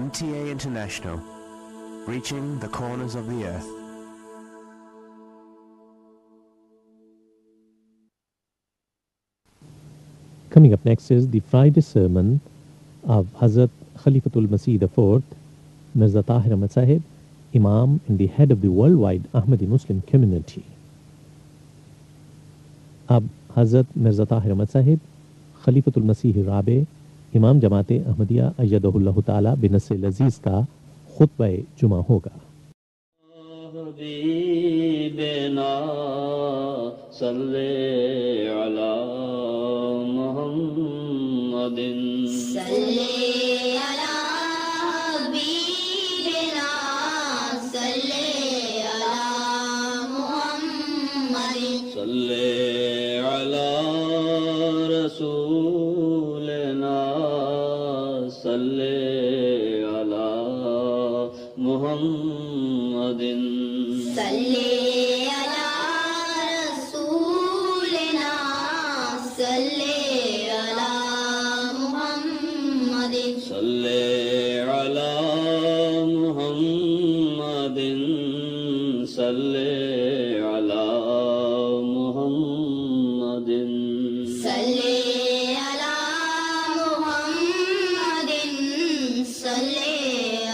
MTA International, reaching the corners of the earth. Coming up next is the Friday sermon of Hazrat Khalifatul Masih IV, Mirza Tahir Ahmad Sahib, Imam and the head of the worldwide Ahmadi Muslim community. اب حضرت مرزا طاہر احمد صاحب خلیفۃ المسیح الرابع امام جماعت احمدیہ ایدہ اللہ تعالی بنص العزیز کا خطبہ جمعہ ہوگا. حبیبنا صلی علی محمد صلی علی حبیبنا صلی علی محمد صلی رسولنا صلی علی محمد صلی علی رسولنا صلی علی محمد صلی علی محمد صلی علی محمد صلی علی محمد صلی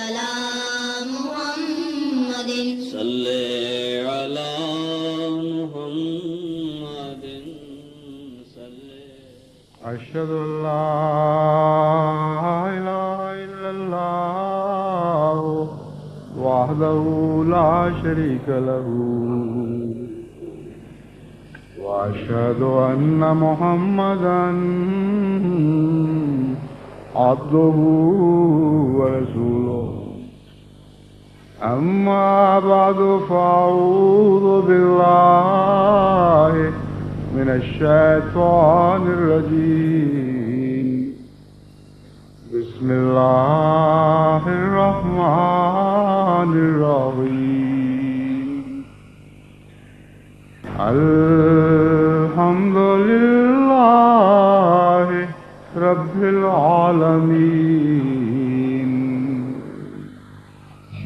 علی محمد صلی علی محمد صلی. اشہد ان لا الہ الا اللہ وحدہ لا شریک لہ وأشهد أن محمدًا عبده ورسوله. أما بعد فأعوذ بالله من الشيطان الرجيم. بسم الله الرحمن الرحيم. الحمد لله رب العالمين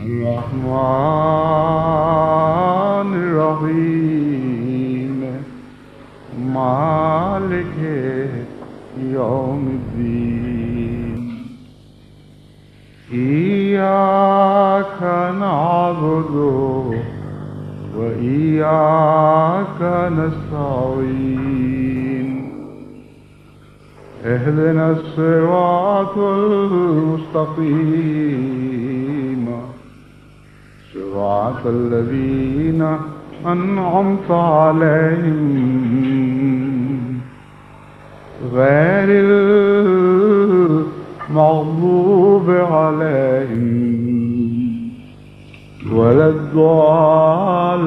الرحمن الرحيم مالك يوم الدين. إياك نعبد وإياك نستعين. اهدنا الصراط المستقيم صراط الذين أنعمت عليهم غير المغضوب عليهم ولا الضالين.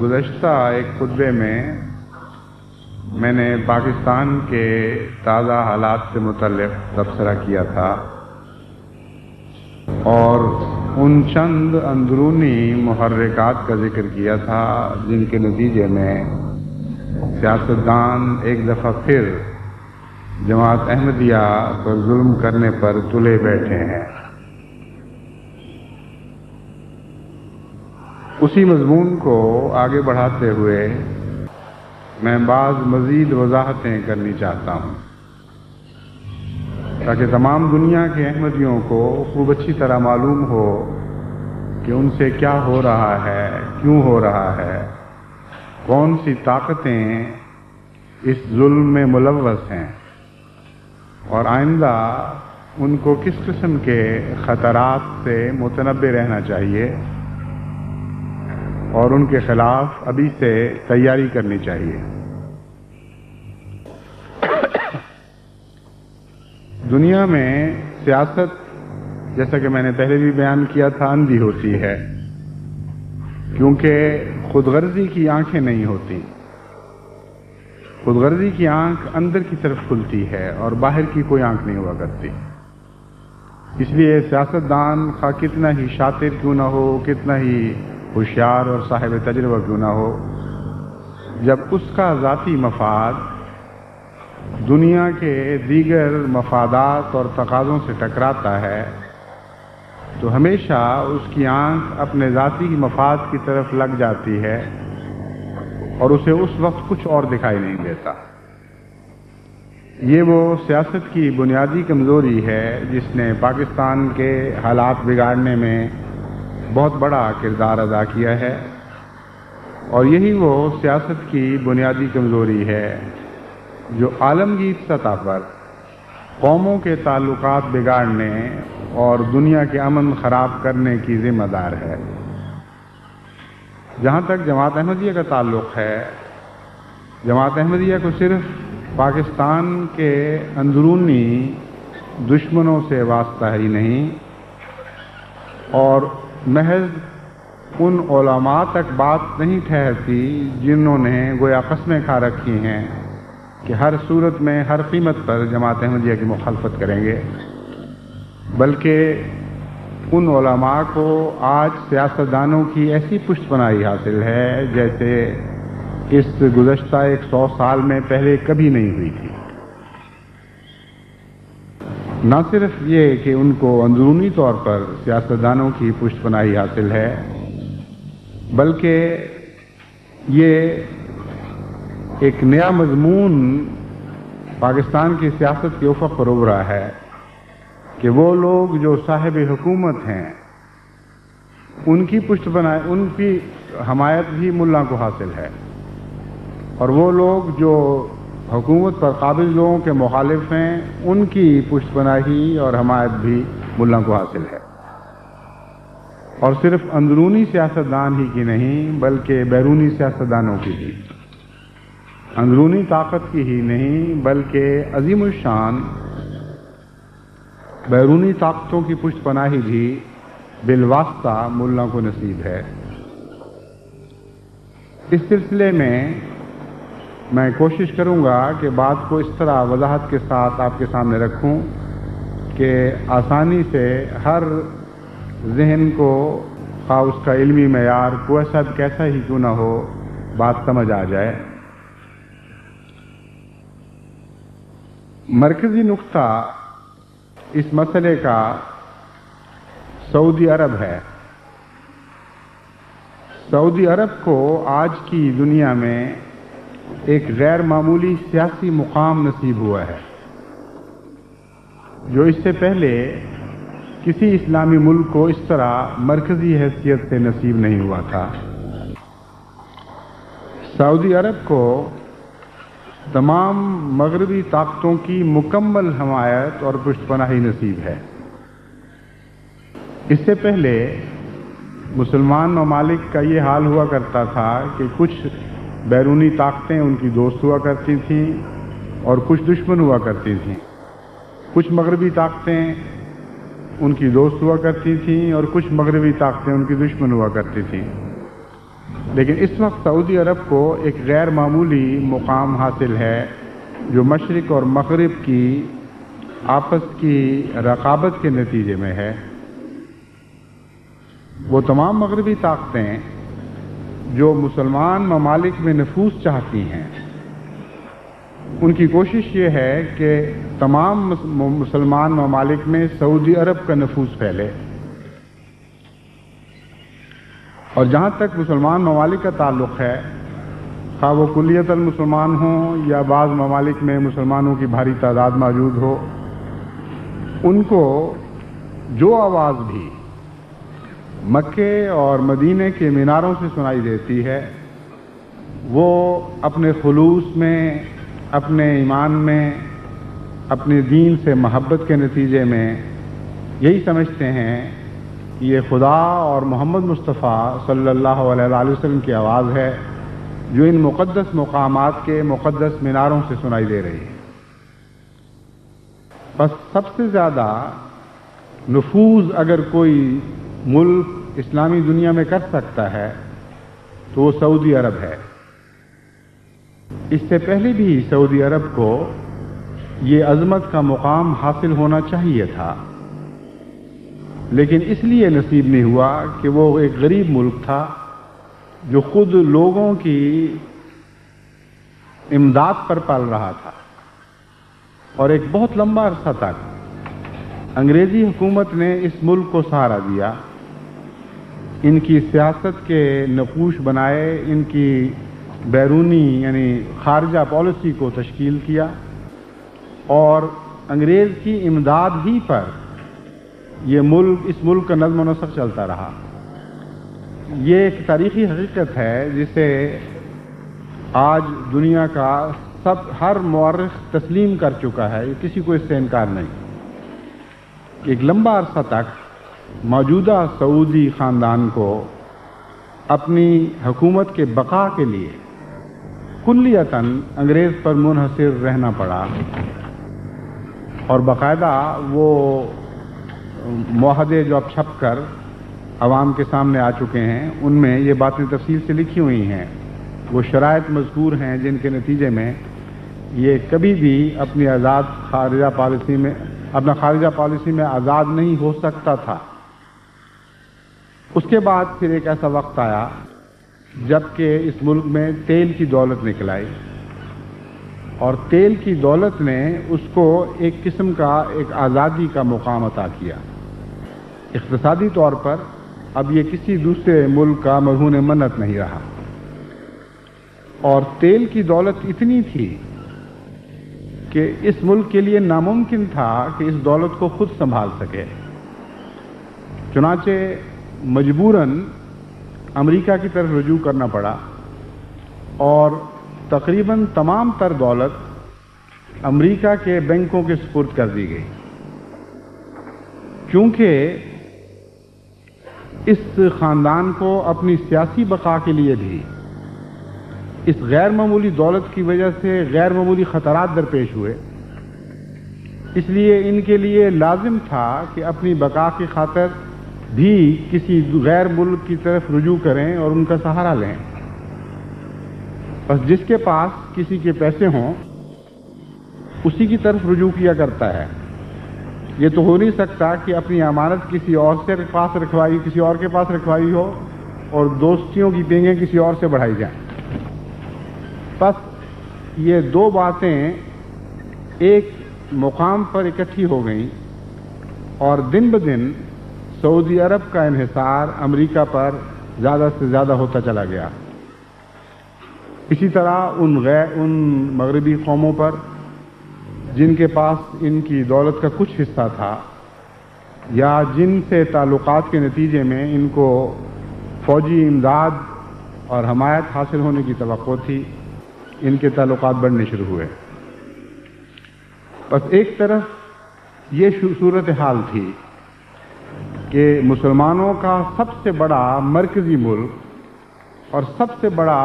گزشتہ ایک خطبے میں نے پاکستان کے تازہ حالات سے متعلق تبصرہ کیا تھا اور ان چند اندرونی محرکات کا ذکر کیا تھا جن کے نتیجے میں سیاستدان ایک دفعہ پھر جماعت احمدیہ پر ظلم کرنے پر تلے بیٹھے ہیں. اسی مضمون کو آگے بڑھاتے ہوئے میں بعض مزید وضاحتیں کرنی چاہتا ہوں تاکہ تمام دنیا کے احمدیوں کو خوب اچھی طرح معلوم ہو کہ ان سے کیا ہو رہا ہے، کیوں ہو رہا ہے، کون سی طاقتیں اس ظلم میں ملوث ہیں اور آئندہ ان کو کس قسم کے خطرات سے متنبع رہنا چاہیے اور ان کے خلاف ابھی سے تیاری کرنی چاہیے. دنیا میں سیاست، جیسا کہ میں نے پہلے بھی بیان کیا تھا، اندھی ہوتی ہے کیونکہ خود غرضی کی آنکھیں نہیں ہوتی. خود غرضی کی آنکھ اندر کی طرف کھلتی ہے اور باہر کی کوئی آنکھ نہیں ہوا کرتی. اس لیے سیاستدان خواہ کتنا ہی شاطر کیوں نہ ہو، کتنا ہی ہوشیار اور صاحب تجربہ کیوں نہ ہو، جب اس کا ذاتی مفاد دنیا کے دیگر مفادات اور تقاضوں سے ٹکراتا ہے تو ہمیشہ اس کی آنکھ اپنے ذاتی مفاد کی طرف لگ جاتی ہے اور اسے اس وقت کچھ اور دکھائی نہیں دیتا۔ یہ وہ سیاست کی بنیادی کمزوری ہے جس نے پاکستان کے حالات بگاڑنے میں بہت بڑا کردار ادا کیا ہے، اور یہی وہ سیاست کی بنیادی کمزوری ہے جو عالمگیر سطح پر قوموں کے تعلقات بگاڑنے اور دنیا کے امن خراب کرنے کی ذمہ دار ہے۔ جہاں تک جماعت احمدیہ کا تعلق ہے، جماعت احمدیہ کو صرف پاکستان کے اندرونی دشمنوں سے واسطہ ہی نہیں، اور محض ان علماء تک بات نہیں ٹھہرتی جنہوں نے گویا قسمیں کھا رکھی ہیں کہ ہر صورت میں ہر قیمت پر جماعت احمدیہ کی مخالفت کریں گے، بلکہ ان علماء کو آج سیاستدانوں کی ایسی پشت پناہی حاصل ہے جیسے اس گزشتہ 100 سال میں پہلے کبھی نہیں ہوئی تھی۔ نہ صرف یہ کہ ان کو اندرونی طور پر سیاستدانوں کی پشت پناہی حاصل ہے، بلکہ یہ ایک نیا مضمون پاکستان کی سیاست کے افق پر ابھرا ہے کہ وہ لوگ جو صاحب حکومت ہیں ان کی پشت پناہی، ان کی حمایت بھی ملا کو حاصل ہے، اور وہ لوگ جو حکومت پر قابض لوگوں کے مخالف ہیں ان کی پشت پناہی اور حمایت بھی ملا کو حاصل ہے، اور صرف اندرونی سیاستدان ہی کی نہیں بلکہ بیرونی سیاستدانوں کی بھی، اندرونی طاقت کی ہی نہیں بلکہ عظیم الشان بیرونی طاقتوں کی پشت پناہی بھی بالواسطہ ملا کو نصیب ہے۔ اس سلسلے میں کوشش کروں گا کہ بات کو اس طرح وضاحت کے ساتھ آپ کے سامنے رکھوں کہ آسانی سے ہر ذہن کو، خواہ اس کا علمی معیار کیسا ہی کیوں نہ ہو، بات سمجھ آ جائے۔ مرکزی نقطہ اس مسئلے کا سعودی عرب ہے۔ سعودی عرب کو آج کی دنیا میں ایک غیر معمولی سیاسی مقام نصیب ہوا ہے جو اس سے پہلے کسی اسلامی ملک کو اس طرح مرکزی حیثیت سے نصیب نہیں ہوا تھا۔ سعودی عرب کو تمام مغربی طاقتوں کی مکمل حمایت اور پشت پناہی نصیب ہے۔ اس سے پہلے مسلمان ممالک کا یہ حال ہوا کرتا تھا کہ کچھ بیرونی طاقتیں ان کی دوست ہوا کرتی تھیں اور کچھ دشمن ہوا کرتی تھیں، کچھ مغربی طاقتیں ان کی دوست ہوا کرتی تھیں اور کچھ مغربی طاقتیں ان کی دشمن ہوا کرتی تھیں، لیکن اس وقت سعودی عرب کو ایک غیر معمولی مقام حاصل ہے جو مشرق اور مغرب کی آپس کی رقابت کے نتیجے میں ہے۔ وہ تمام مغربی طاقتیں جو مسلمان ممالک میں نفوذ چاہتی ہیں، ان کی کوشش یہ ہے کہ تمام مسلمان ممالک میں سعودی عرب کا نفوذ پھیلے، اور جہاں تک مسلمان ممالک کا تعلق ہے، خواہ وہ کلیتاً مسلمان ہوں یا بعض ممالک میں مسلمانوں کی بھاری تعداد موجود ہو، ان کو جو آواز بھی مکے اور مدینے کے میناروں سے سنائی دیتی ہے وہ اپنے خلوص میں، اپنے ایمان میں، اپنے دین سے محبت کے نتیجے میں یہی سمجھتے ہیں کہ یہ خدا اور محمد مصطفیٰ صلی اللہ علیہ وسلم کی آواز ہے جو ان مقدس مقامات کے مقدس میناروں سے سنائی دے رہی ہے۔ بس سب سے زیادہ نفوذ اگر کوئی ملک اسلامی دنیا میں کر سکتا ہے تو وہ سعودی عرب ہے۔ اس سے پہلے بھی سعودی عرب کو یہ عظمت کا مقام حاصل ہونا چاہیے تھا، لیکن اس لیے نصیب نہیں ہوا کہ وہ ایک غریب ملک تھا جو خود لوگوں کی امداد پر پل رہا تھا، اور ایک بہت لمبا عرصہ تک انگریزی حکومت نے اس ملک کو سہارا دیا، ان کی سیاست کے نقوش بنائے، ان کی بیرونی یعنی خارجہ پالیسی کو تشکیل کیا، اور انگریز کی امداد ہی پر اس ملک کا نظم و نسق چلتا رہا۔ یہ ایک تاریخی حقیقت ہے جسے آج دنیا کا ہر مورخ تسلیم کر چکا ہے، کسی کو اس سے انکار نہیں۔ ایک لمبا عرصہ تک موجودہ سعودی خاندان کو اپنی حکومت کے بقا کے لیے کلیتاً انگریز پر منحصر رہنا پڑا، اور باقاعدہ وہ معاہدے جو اب چھپ کر عوام کے سامنے آ چکے ہیں، ان میں یہ باتیں تفصیل سے لکھی ہوئی ہیں، وہ شرائط مذکور ہیں جن کے نتیجے میں یہ کبھی بھی اپنی خارجہ پالیسی میں آزاد نہیں ہو سکتا تھا۔ اس کے بعد پھر ایک ایسا وقت آیا جب کہ اس ملک میں تیل کی دولت نکل آئی، اور تیل کی دولت نے اس کو ایک قسم کا ایک آزادی کا مقام عطا کیا۔ اقتصادی طور پر اب یہ کسی دوسرے ملک کا مرہون منت نہیں رہا، اور تیل کی دولت اتنی تھی کہ اس ملک کے لیے ناممکن تھا کہ اس دولت کو خود سنبھال سکے، چنانچہ مجبوراً امریکہ کی طرف رجوع کرنا پڑا، اور تقریباً تمام تر دولت امریکہ کے بینکوں کے سپرد کر دی گئی، کیونکہ اس خاندان کو اپنی سیاسی بقا کے لیے بھی اس غیر معمولی دولت کی وجہ سے غیر معمولی خطرات درپیش ہوئے، اس لیے ان کے لیے لازم تھا کہ اپنی بقا کی خاطر بھی کسی غیر ملک کی طرف رجوع کریں اور ان کا سہارا لیں۔ بس جس کے پاس کسی کے پیسے ہوں اسی کی طرف رجوع کیا کرتا ہے۔ یہ تو ہو نہیں سکتا کہ اپنی امانت کسی اور کے پاس رکھوائی ہو اور دوستیوں کی پینگیں کسی اور سے بڑھائی جائیں۔ بس یہ دو باتیں ایک مقام پر اکٹھی ہو گئیں، اور دن بدن سعودی عرب کا انحصار امریکہ پر زیادہ سے زیادہ ہوتا چلا گیا۔ اسی طرح ان مغربی قوموں پر جن کے پاس ان کی دولت کا کچھ حصہ تھا، یا جن سے تعلقات کے نتیجے میں ان کو فوجی امداد اور حمایت حاصل ہونے کی توقع تھی، ان کے تعلقات بڑھنے شروع ہوئے۔ بس ایک طرف یہ صورتحال تھی کہ مسلمانوں کا سب سے بڑا مرکزی ملک اور سب سے بڑا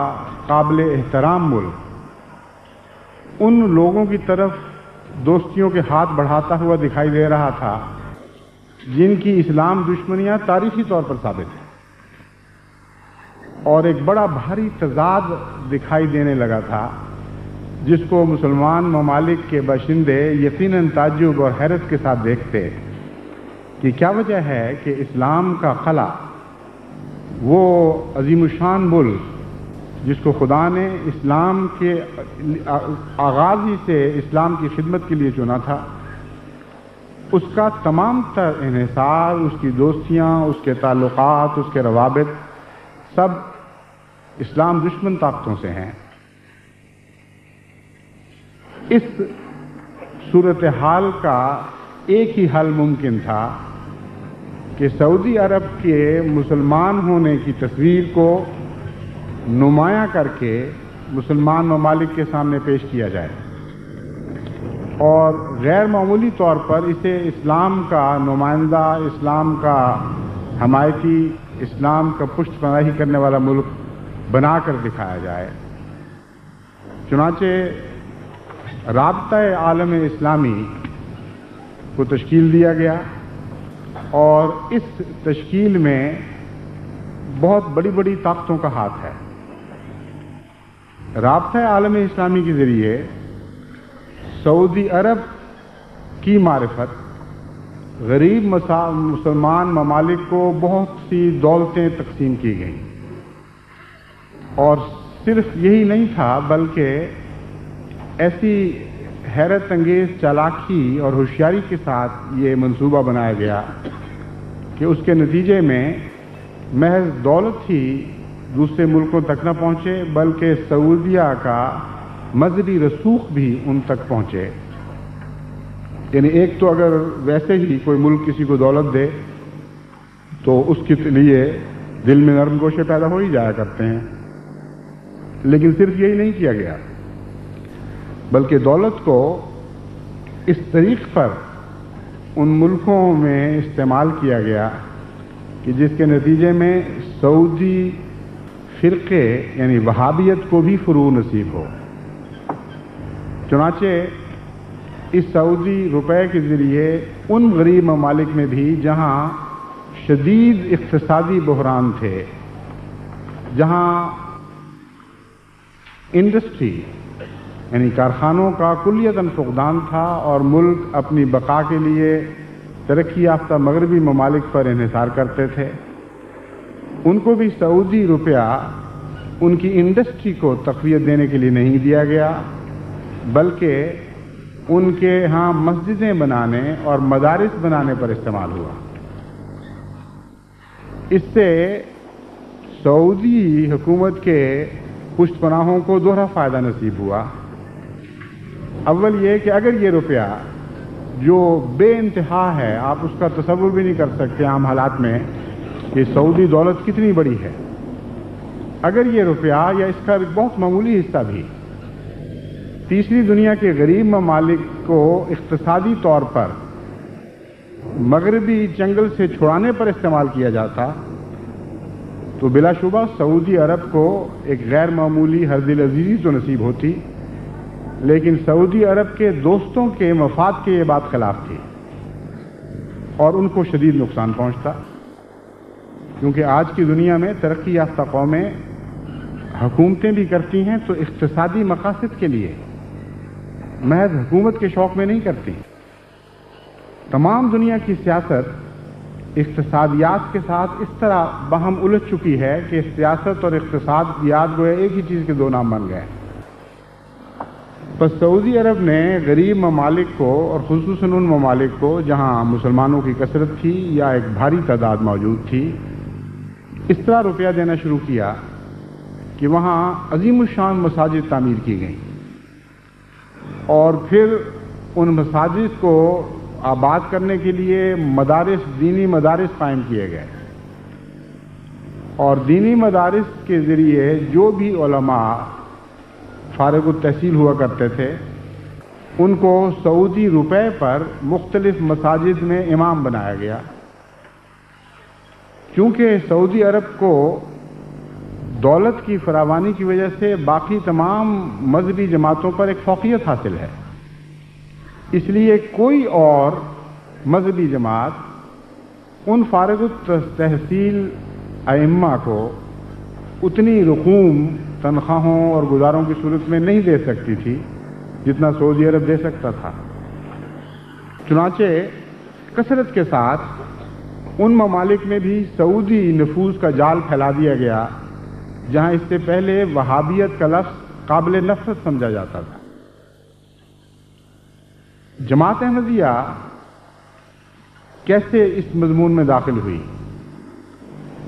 قابل احترام ملک ان لوگوں کی طرف دوستیوں کے ہاتھ بڑھاتا ہوا دکھائی دے رہا تھا جن کی اسلام دشمنیاں تاریخی طور پر ثابت ہیں، اور ایک بڑا بھاری تضاد دکھائی دینے لگا تھا جس کو مسلمان ممالک کے باشندے یقیناً تعجب اور حیرت کے ساتھ دیکھتے کہ کیا وجہ ہے کہ اسلام کا قلعہ، وہ عظیم الشان ملک جس کو خدا نے اسلام کے آغاز ہی سے اسلام کی خدمت کے لیے چنا تھا، اس کا تمام تر انحصار، اس کی دوستیاں، اس کے تعلقات، اس کے روابط سب اسلام دشمن طاقتوں سے ہیں۔ اس صورتحال کا ایک ہی حل ممکن تھا کہ سعودی عرب کے مسلمان ہونے کی تصویر کو نمایاں کر کے مسلمان ممالک کے سامنے پیش کیا جائے، اور غیر معمولی طور پر اسے اسلام کا نمائندہ، اسلام کا حمایتی، اسلام کا پشت پناہی کرنے والا ملک بنا کر دکھایا جائے۔ چنانچہ رابطہ عالم اسلامی کو تشکیل دیا گیا، اور اس تشکیل میں بہت بڑی بڑی طاقتوں کا ہاتھ ہے۔ رابطہ عالم اسلامی کے ذریعے سعودی عرب کی معرفت غریب مسلمان ممالک کو بہت سی دولتیں تقسیم کی گئیں، اور صرف یہی نہیں تھا بلکہ ایسی حیرت انگیز چالاکی اور ہوشیاری کے ساتھ یہ منصوبہ بنایا گیا کہ اس کے نتیجے میں محض دولت ہی دوسرے ملکوں تک نہ پہنچے بلکہ سعودیہ کا مذہبی رسوخ بھی ان تک پہنچے. یعنی ایک تو اگر ویسے ہی کوئی ملک کسی کو دولت دے تو اس کے لیے دل میں نرم گوشے پیدا ہو ہی جایا کرتے ہیں، لیکن صرف یہی نہیں کیا گیا بلکہ دولت کو اس طریق پر ان ملکوں میں استعمال کیا گیا کہ جس کے نتیجے میں سعودی فرقے یعنی وہابیت کو بھی فروغ نصیب ہو. چنانچہ اس سعودی روپے کے ذریعے ان غریب ممالک میں بھی جہاں شدید اقتصادی بحران تھے، جہاں انڈسٹری یعنی کارخانوں کا کلیتاً فقدان تھا اور ملک اپنی بقا کے لیے ترقی یافتہ مغربی ممالک پر انحصار کرتے تھے، ان کو بھی سعودی روپیہ ان کی انڈسٹری کو تقویت دینے کے لیے نہیں دیا گیا بلکہ ان کے ہاں مسجدیں بنانے اور مدارس بنانے پر استعمال ہوا. اس سے سعودی حکومت کے پشت پناہوں کو دوہرا فائدہ نصیب ہوا. اول یہ کہ اگر یہ روپیہ جو بے انتہا ہے، آپ اس کا تصور بھی نہیں کر سکتے عام حالات میں کہ سعودی دولت کتنی بڑی ہے، اگر یہ روپیہ یا اس کا بہت معمولی حصہ بھی تیسری دنیا کے غریب ممالک کو اقتصادی طور پر مغربی چنگل سے چھڑانے پر استعمال کیا جاتا تو بلا شبہ سعودی عرب کو ایک غیر معمولی حرز عزیزی تو نصیب ہوتی، لیکن سعودی عرب کے دوستوں کے مفاد کے یہ بات خلاف تھی اور ان کو شدید نقصان پہنچتا، کیونکہ آج کی دنیا میں ترقی یافتہ قومیں حکومتیں بھی کرتی ہیں تو اقتصادی مقاصد کے لیے، محض حکومت کے شوق میں نہیں کرتی. تمام دنیا کی سیاست اقتصادیات کے ساتھ اس طرح باہم الجھ چکی ہے کہ سیاست اور اقتصادیات گویا ایک ہی چیز کے دو نام بن گئے. بس سعودی عرب نے غریب ممالک کو اور خصوصاً ان ممالک کو جہاں مسلمانوں کی کثرت تھی یا ایک بھاری تعداد موجود تھی، اس طرح روپیہ دینا شروع کیا کہ وہاں عظیم الشان مساجد تعمیر کی گئیں اور پھر ان مساجد کو آباد کرنے کے لیے مدارس، دینی مدارس قائم کیے گئے اور دینی مدارس کے ذریعے جو بھی علماء فارغ التحصیل ہوا کرتے تھے ان کو سعودی روپے پر مختلف مساجد میں امام بنایا گیا. چونکہ سعودی عرب کو دولت کی فراوانی کی وجہ سے باقی تمام مذہبی جماعتوں پر ایک فوقیت حاصل ہے، اس لیے کوئی اور مذہبی جماعت ان فارغ التحصیل ائمہ کو اتنی رقوم تنخواہوں اور گزاروں کی صورت میں نہیں دے سکتی تھی جتنا سعودی عرب دے سکتا تھا. چنانچہ کثرت کے ساتھ ان ممالک میں بھی سعودی نفوذ کا جال پھیلا دیا گیا جہاں اس سے پہلے وہابیت کا لفظ قابل نفرت سمجھا جاتا تھا. جماعت احمدیہ کیسے اس مضمون میں داخل ہوئی؟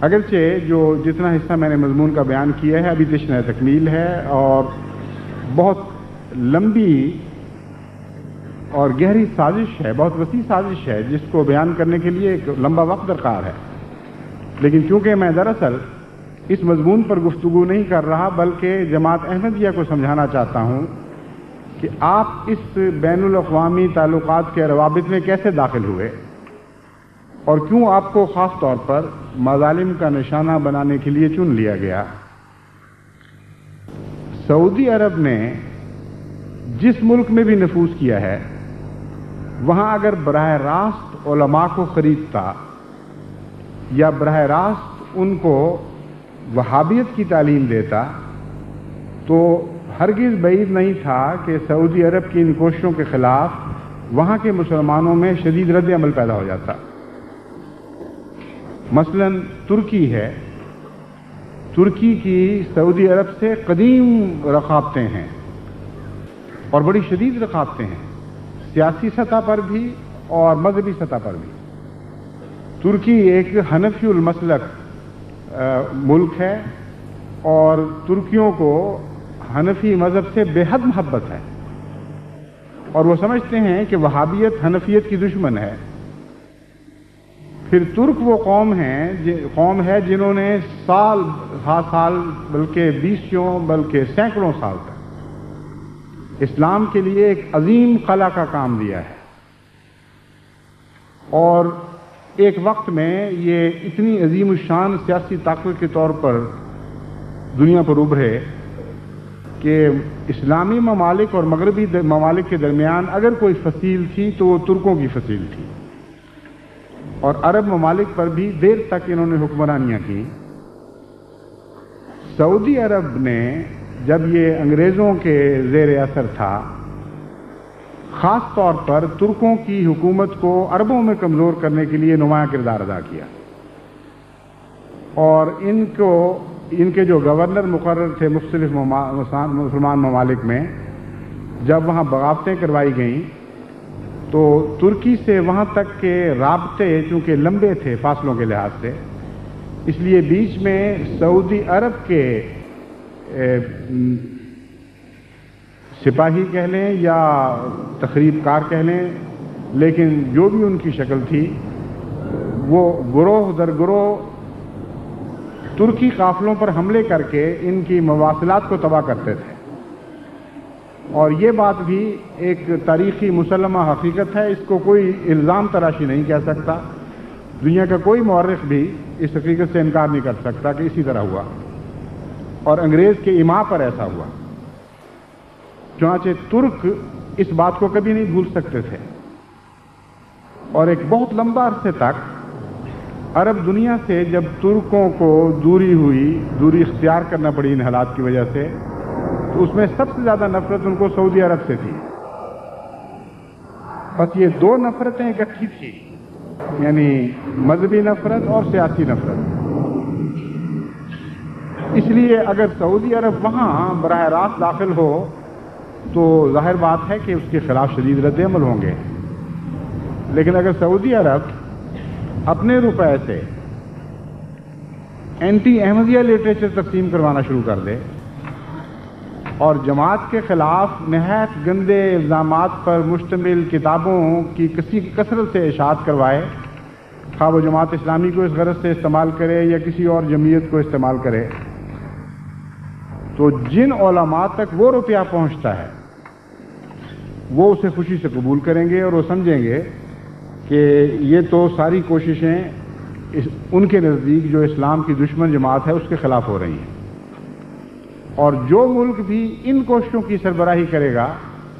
اگرچہ جو جتنا حصہ میں نے مضمون کا بیان کیا ہے ابھی تشنہ تکمیل ہے اور بہت لمبی اور گہری سازش ہے، بہت وسیع سازش ہے جس کو بیان کرنے کے لیے ایک لمبا وقت درکار ہے. لیکن چونکہ میں دراصل اس مضمون پر گفتگو نہیں کر رہا بلکہ جماعت احمدیہ کو سمجھانا چاہتا ہوں کہ آپ اس بین الاقوامی تعلقات کے روابط میں کیسے داخل ہوئے اور کیوں آپ کو خاص طور پر مظالم کا نشانہ بنانے کے لیے چن لیا گیا. سعودی عرب نے جس ملک میں بھی نفوذ کیا ہے وہاں اگر براہ راست علماء کو خریدتا یا براہ راست ان کو وہابیت کی تعلیم دیتا تو ہرگز بعید نہیں تھا کہ سعودی عرب کی ان کوششوں کے خلاف وہاں کے مسلمانوں میں شدید رد عمل پیدا ہو جاتا. مثلا ترکی ہے، ترکی کی سعودی عرب سے قدیم رقابتیں ہیں اور بڑی شدید رقابتیں ہیں، سیاسی سطح پر بھی اور مذہبی سطح پر بھی۔ ترکی ایک حنفی المسلک ملک ہے اور ترکیوں کو حنفی مذہب سے بے حد محبت ہے، اور وہ سمجھتے ہیں کہ وہابیت حنفیت کی دشمن ہے۔ پھر ترک وہ قوم ہے جنہوں نے سال بلکہ بیسوں بلکہ سینکڑوں سال تک اسلام کے لیے ایک عظیم قلعہ کا کام دیا ہے، اور ایک وقت میں یہ اتنی عظیم الشان سیاسی طاقت کے طور پر دنیا پر ابھرے کہ اسلامی ممالک اور مغربی ممالک کے درمیان اگر کوئی فصیل تھی تو وہ ترکوں کی فصیل تھی، اور عرب ممالک پر بھی دیر تک انہوں نے حکمرانیاں کی۔ سعودی عرب نے جب یہ انگریزوں کے زیر اثر تھا، خاص طور پر ترکوں کی حکومت کو عربوں میں کمزور کرنے کے لیے نمایاں کردار ادا کیا، اور ان کے جو گورنر مقرر تھے مختلف مسلمان ممالک میں، جب وہاں بغاوتیں کروائی گئیں تو ترکی سے وہاں تک کے رابطے چونکہ لمبے تھے فاصلوں کے لحاظ سے، اس لیے بیچ میں سعودی عرب کے سپاہی کہہ لیں یا تخریب کار کہہ لیں، لیکن جو بھی ان کی شکل تھی، وہ گروہ در گروہ ترکی قافلوں پر حملے کر کے ان کی مواصلات کو تباہ کرتے تھے، اور یہ بات بھی ایک تاریخی مسلمہ حقیقت ہے، اس کو کوئی الزام تراشی نہیں کہہ سکتا، دنیا کا کوئی مورخ بھی اس حقیقت سے انکار نہیں کر سکتا کہ اسی طرح ہوا، اور انگریز کے ایما پر ایسا ہوا۔ چنانچہ ترک اس بات کو کبھی نہیں بھول سکتے تھے، اور ایک بہت لمبا عرصے تک عرب دنیا سے جب ترکوں کو دوری اختیار کرنا پڑی ان حالات کی وجہ سے، تو اس میں سب سے زیادہ نفرت ان کو سعودی عرب سے تھی۔ بس یہ دو نفرتیں اکٹھی تھی، یعنی مذہبی نفرت اور سیاسی نفرت۔ اس لیے اگر سعودی عرب وہاں براہ راست داخل ہو تو ظاہر بات ہے کہ اس کے خلاف شدید رد عمل ہوں گے، لیکن اگر سعودی عرب اپنے روپے سے اینٹی احمدیہ لٹریچر تقسیم کروانا شروع کر دے اور جماعت کے خلاف نہایت گندے الزامات پر مشتمل کتابوں کی کثرت سے اشاعت کروائے، خواہ وہ جماعت اسلامی کو اس غرض سے استعمال کرے یا کسی اور جمعیت کو استعمال کرے، تو جن علماء تک وہ روپیہ پہنچتا ہے وہ اسے خوشی سے قبول کریں گے، اور وہ سمجھیں گے کہ یہ تو ساری کوششیں ان کے نزدیک جو اسلام کی دشمن جماعت ہے اس کے خلاف ہو رہی ہیں، اور جو ملک بھی ان کوششوں کی سربراہی کرے گا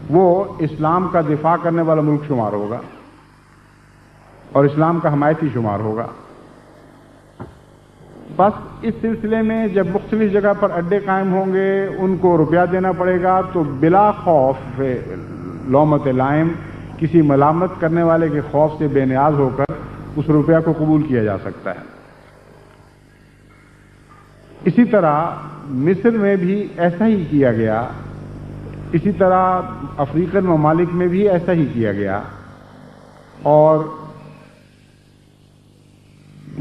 وہ اسلام کا دفاع کرنے والا ملک شمار ہوگا اور اسلام کا حمایتی شمار ہوگا۔ بس اس سلسلے میں جب مختلف جگہ پر اڈے قائم ہوں گے، ان کو روپیہ دینا پڑے گا، تو بلا خوف لومت لائم کسی ملامت کرنے والے کے خوف سے بے نیاز ہو کر اس روپیہ کو قبول کیا جا سکتا ہے۔ اسی طرح مصر میں بھی ایسا ہی کیا گیا، اسی طرح افریقن ممالک میں بھی ایسا ہی کیا گیا، اور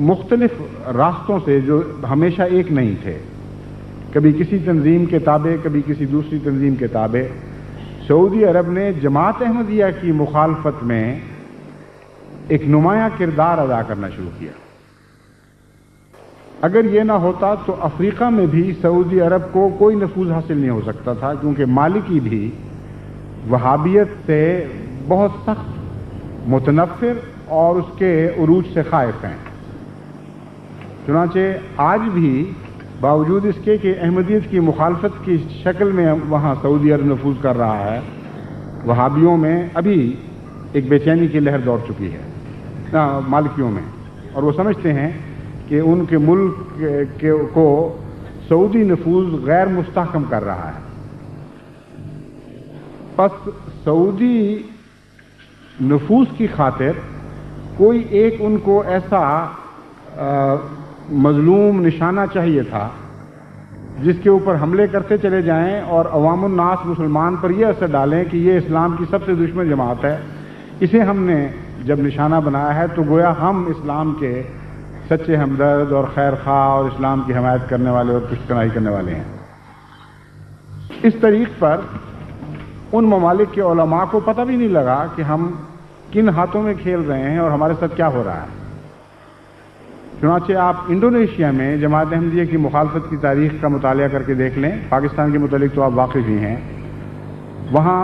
مختلف راستوں سے جو ہمیشہ ایک نہیں تھے، کبھی کسی تنظیم کے تابع، کبھی کسی دوسری تنظیم کے تابع، سعودی عرب نے جماعت احمدیہ کی مخالفت میں ایک نمایاں کردار ادا کرنا شروع کیا۔ اگر یہ نہ ہوتا تو افریقہ میں بھی سعودی عرب کو کوئی نفوذ حاصل نہیں ہو سکتا تھا، کیونکہ مالکی بھی وہابیت سے بہت سخت متنفر اور اس کے عروج سے خائف ہیں۔ چنانچہ آج بھی باوجود اس کے کہ احمدیت کی مخالفت کی شکل میں وہاں سعودی عرب نفوذ کر رہا ہے، وہابیوں میں ابھی ایک بے چینی کی لہر دوڑ چکی ہے مالکیوں میں، اور وہ سمجھتے ہیں کہ ان کے ملک کو سعودی نفوذ غیر مستحکم کر رہا ہے۔ پس سعودی نفوذ کی خاطر کوئی ایک ان کو ایسا مظلوم نشانہ چاہیے تھا جس کے اوپر حملے کرتے چلے جائیں اور عوام الناس مسلمان پر یہ اثر ڈالیں کہ یہ اسلام کی سب سے دشمن جماعت ہے، اسے ہم نے جب نشانہ بنایا ہے تو گویا ہم اسلام کے سچے ہمدرد اور خیر خواہ اور اسلام کی حمایت کرنے والے اور پشتنائی کرنے والے ہیں۔ اس طریق پر ان ممالک کے علماء کو پتہ بھی نہیں لگا کہ ہم کن ہاتھوں میں کھیل رہے ہیں اور ہمارے ساتھ کیا ہو رہا ہے۔ چنانچہ آپ انڈونیشیا میں جماعت احمدیہ کی مخالفت کی تاریخ کا مطالعہ کر کے دیکھ لیں، پاکستان کے متعلق تو آپ واقف ہی ہیں، وہاں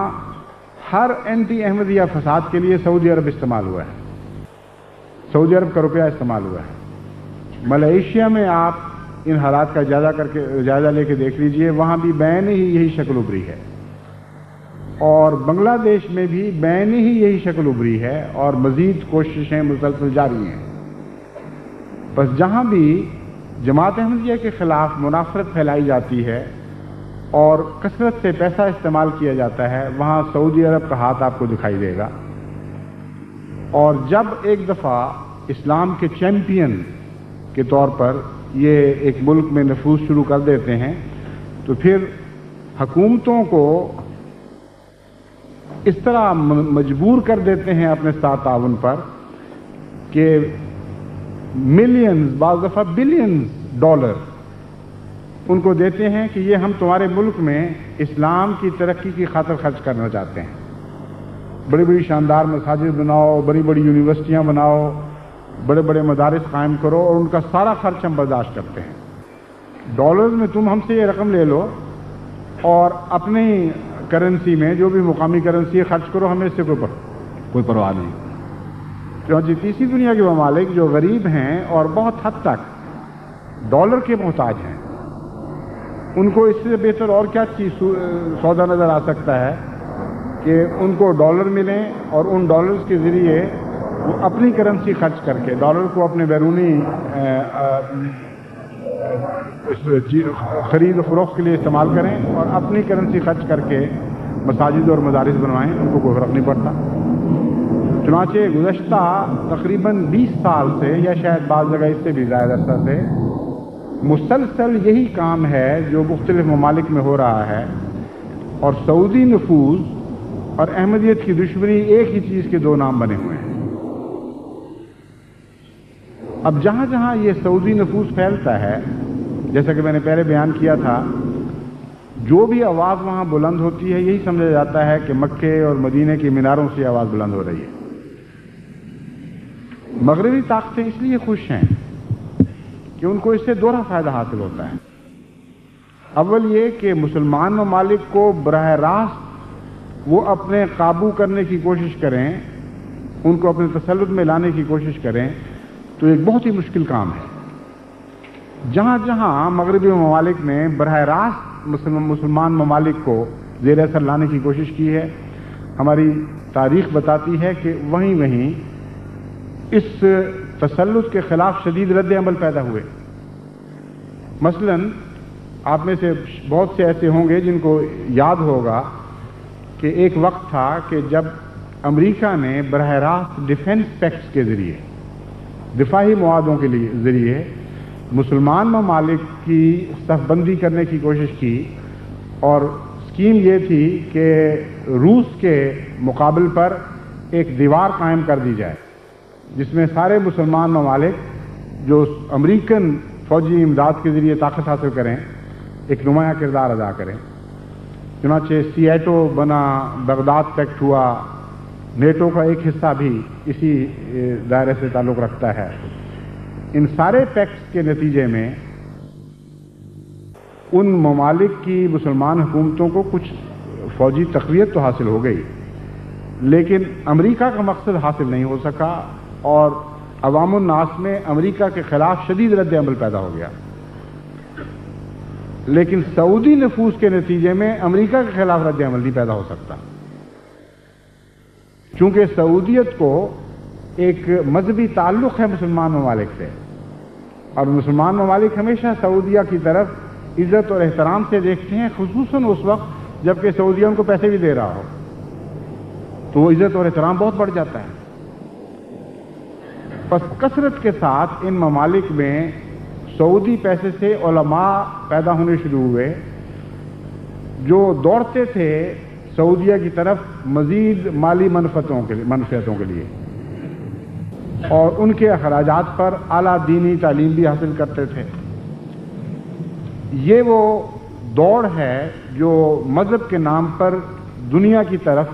ہر اینٹی احمدیہ فساد کے لیے سعودی عرب استعمال ہوا ہے، سعودی عرب کا روپیہ استعمال ہوا ہے۔ ملائیشیا میں آپ ان حالات کا جائزہ لے کے دیکھ لیجئے، وہاں بھی بین ہی یہی شکل ابھری ہے، اور بنگلہ دیش میں بھی بین ہی یہی شکل ابھری ہے، اور مزید کوششیں مسلسل جاری ہیں۔ بس جہاں بھی جماعت احمدیہ کے خلاف منافرت پھیلائی جاتی ہے اور کثرت سے پیسہ استعمال کیا جاتا ہے، وہاں سعودی عرب کا ہاتھ آپ کو دکھائی دے گا۔ اور جب ایک دفعہ اسلام کے چیمپئن کے طور پر یہ ایک ملک میں نفوذ شروع کر دیتے ہیں تو پھر حکومتوں کو اس طرح مجبور کر دیتے ہیں اپنے ساتھ تعاون پر کہ ملینز، بعض دفعہ بلینز ڈالر ان کو دیتے ہیں کہ یہ ہم تمہارے ملک میں اسلام کی ترقی کی خاطر خرچ کرنا چاہتے ہیں، بڑی بڑی شاندار مساجد بناؤ، بڑی بڑی یونیورسٹیاں بناؤ، بڑے بڑے مدارس قائم کرو، اور ان کا سارا خرچ ہم برداشت کرتے ہیں۔ ڈالرز میں تم ہم سے یہ رقم لے لو اور اپنی کرنسی میں جو بھی مقامی کرنسی ہے خرچ کرو، ہمیں اس سے کوئی پرواہ نہیں۔ چنانچہ تیسری دنیا کے ممالک جو غریب ہیں اور بہت حد تک ڈالر کے محتاج ہیں، ان کو اس سے بہتر اور کیا چیز سودا نظر آ سکتا ہے کہ ان کو ڈالر ملیں اور ان ڈالرز کے ذریعے وہ اپنی کرنسی خرچ کر کے ڈالر کو اپنے بیرونی خرید و فروخت کے لیے استعمال کریں اور اپنی کرنسی خرچ کر کے مساجد اور مدارس بنوائیں، ان کو کوئی فرق نہیں پڑتا۔ چنانچہ گزشتہ تقریباً 20 سال سے یا شاید بعض جگہ اس سے بھی زیادہ عرصہ سے مسلسل یہی کام ہے جو مختلف ممالک میں ہو رہا ہے، اور سعودی نفوذ اور احمدیت کی دشمنی ایک ہی چیز کے دو نام بنے ہوئے ہیں۔ اب جہاں جہاں یہ سعودی نفوذ پھیلتا ہے، جیسا کہ میں نے پہلے بیان کیا تھا، جو بھی آواز وہاں بلند ہوتی ہے یہی سمجھا جاتا ہے کہ مکے اور مدینے کی میناروں سے آواز بلند ہو رہی ہے۔ مغربی طاقتیں اس لیے خوش ہیں کہ ان کو اس سے دوہرا فائدہ حاصل ہوتا ہے۔ اول یہ کہ مسلمان ممالک کو براہ راست وہ اپنے قابو کرنے کی کوشش کریں، ان کو اپنے تسلط میں لانے کی کوشش کریں، تو ایک بہت ہی مشکل کام ہے۔ جہاں جہاں مغربی ممالک نے براہ راست مسلمان ممالک کو زیر اثر لانے کی کوشش کی ہے، ہماری تاریخ بتاتی ہے کہ وہیں وہیں اس تسلط کے خلاف شدید رد عمل پیدا ہوئے۔ مثلا آپ میں سے بہت سے ایسے ہوں گے جن کو یاد ہوگا کہ ایک وقت تھا کہ جب امریکہ نے براہ راست ڈیفنس پیکٹس کے ذریعے، دفاعی معاہدوں کے ذریعے مسلمان ممالک کی صف بندی کرنے کی کوشش کی، اور اسکیم یہ تھی کہ روس کے مقابل پر ایک دیوار قائم کر دی جائے جس میں سارے مسلمان ممالک جو امریکن فوجی امداد کے ذریعے طاقت حاصل کریں ایک نمایاں کردار ادا کریں۔ چنانچہ سیاٹو بنا، بغداد پیکٹ ہوا، نیٹو کا ایک حصہ بھی اسی دائرے سے تعلق رکھتا ہے۔ ان سارے پیکٹس کے نتیجے میں ان ممالک کی مسلمان حکومتوں کو کچھ فوجی تقویت تو حاصل ہو گئی، لیکن امریکہ کا مقصد حاصل نہیں ہو سکا، اور عوام الناس میں امریکہ کے خلاف شدید رد عمل پیدا ہو گیا۔ لیکن سعودی نفوذ کے نتیجے میں امریکہ کے خلاف رد عمل نہیں پیدا ہو سکتا، چونکہ سعودیت کو ایک مذہبی تعلق ہے مسلمان ممالک سے، اور مسلمان ممالک ہمیشہ سعودیہ کی طرف عزت اور احترام سے دیکھتے ہیں، خصوصاً اس وقت جبکہ سعودیہ ان کو پیسے بھی دے رہا ہو، تو وہ عزت اور احترام بہت بڑھ جاتا ہے۔ پس کثرت کے ساتھ ان ممالک میں سعودی پیسے سے علماء پیدا ہونے شروع ہوئے جو دوڑتے تھے سعودیہ کی طرف مزید مالی منفعتوں کے لیے اور ان کے اخراجات پر اعلیٰ دینی تعلیم بھی حاصل کرتے تھے. یہ وہ دوڑ ہے جو مذہب کے نام پر دنیا کی طرف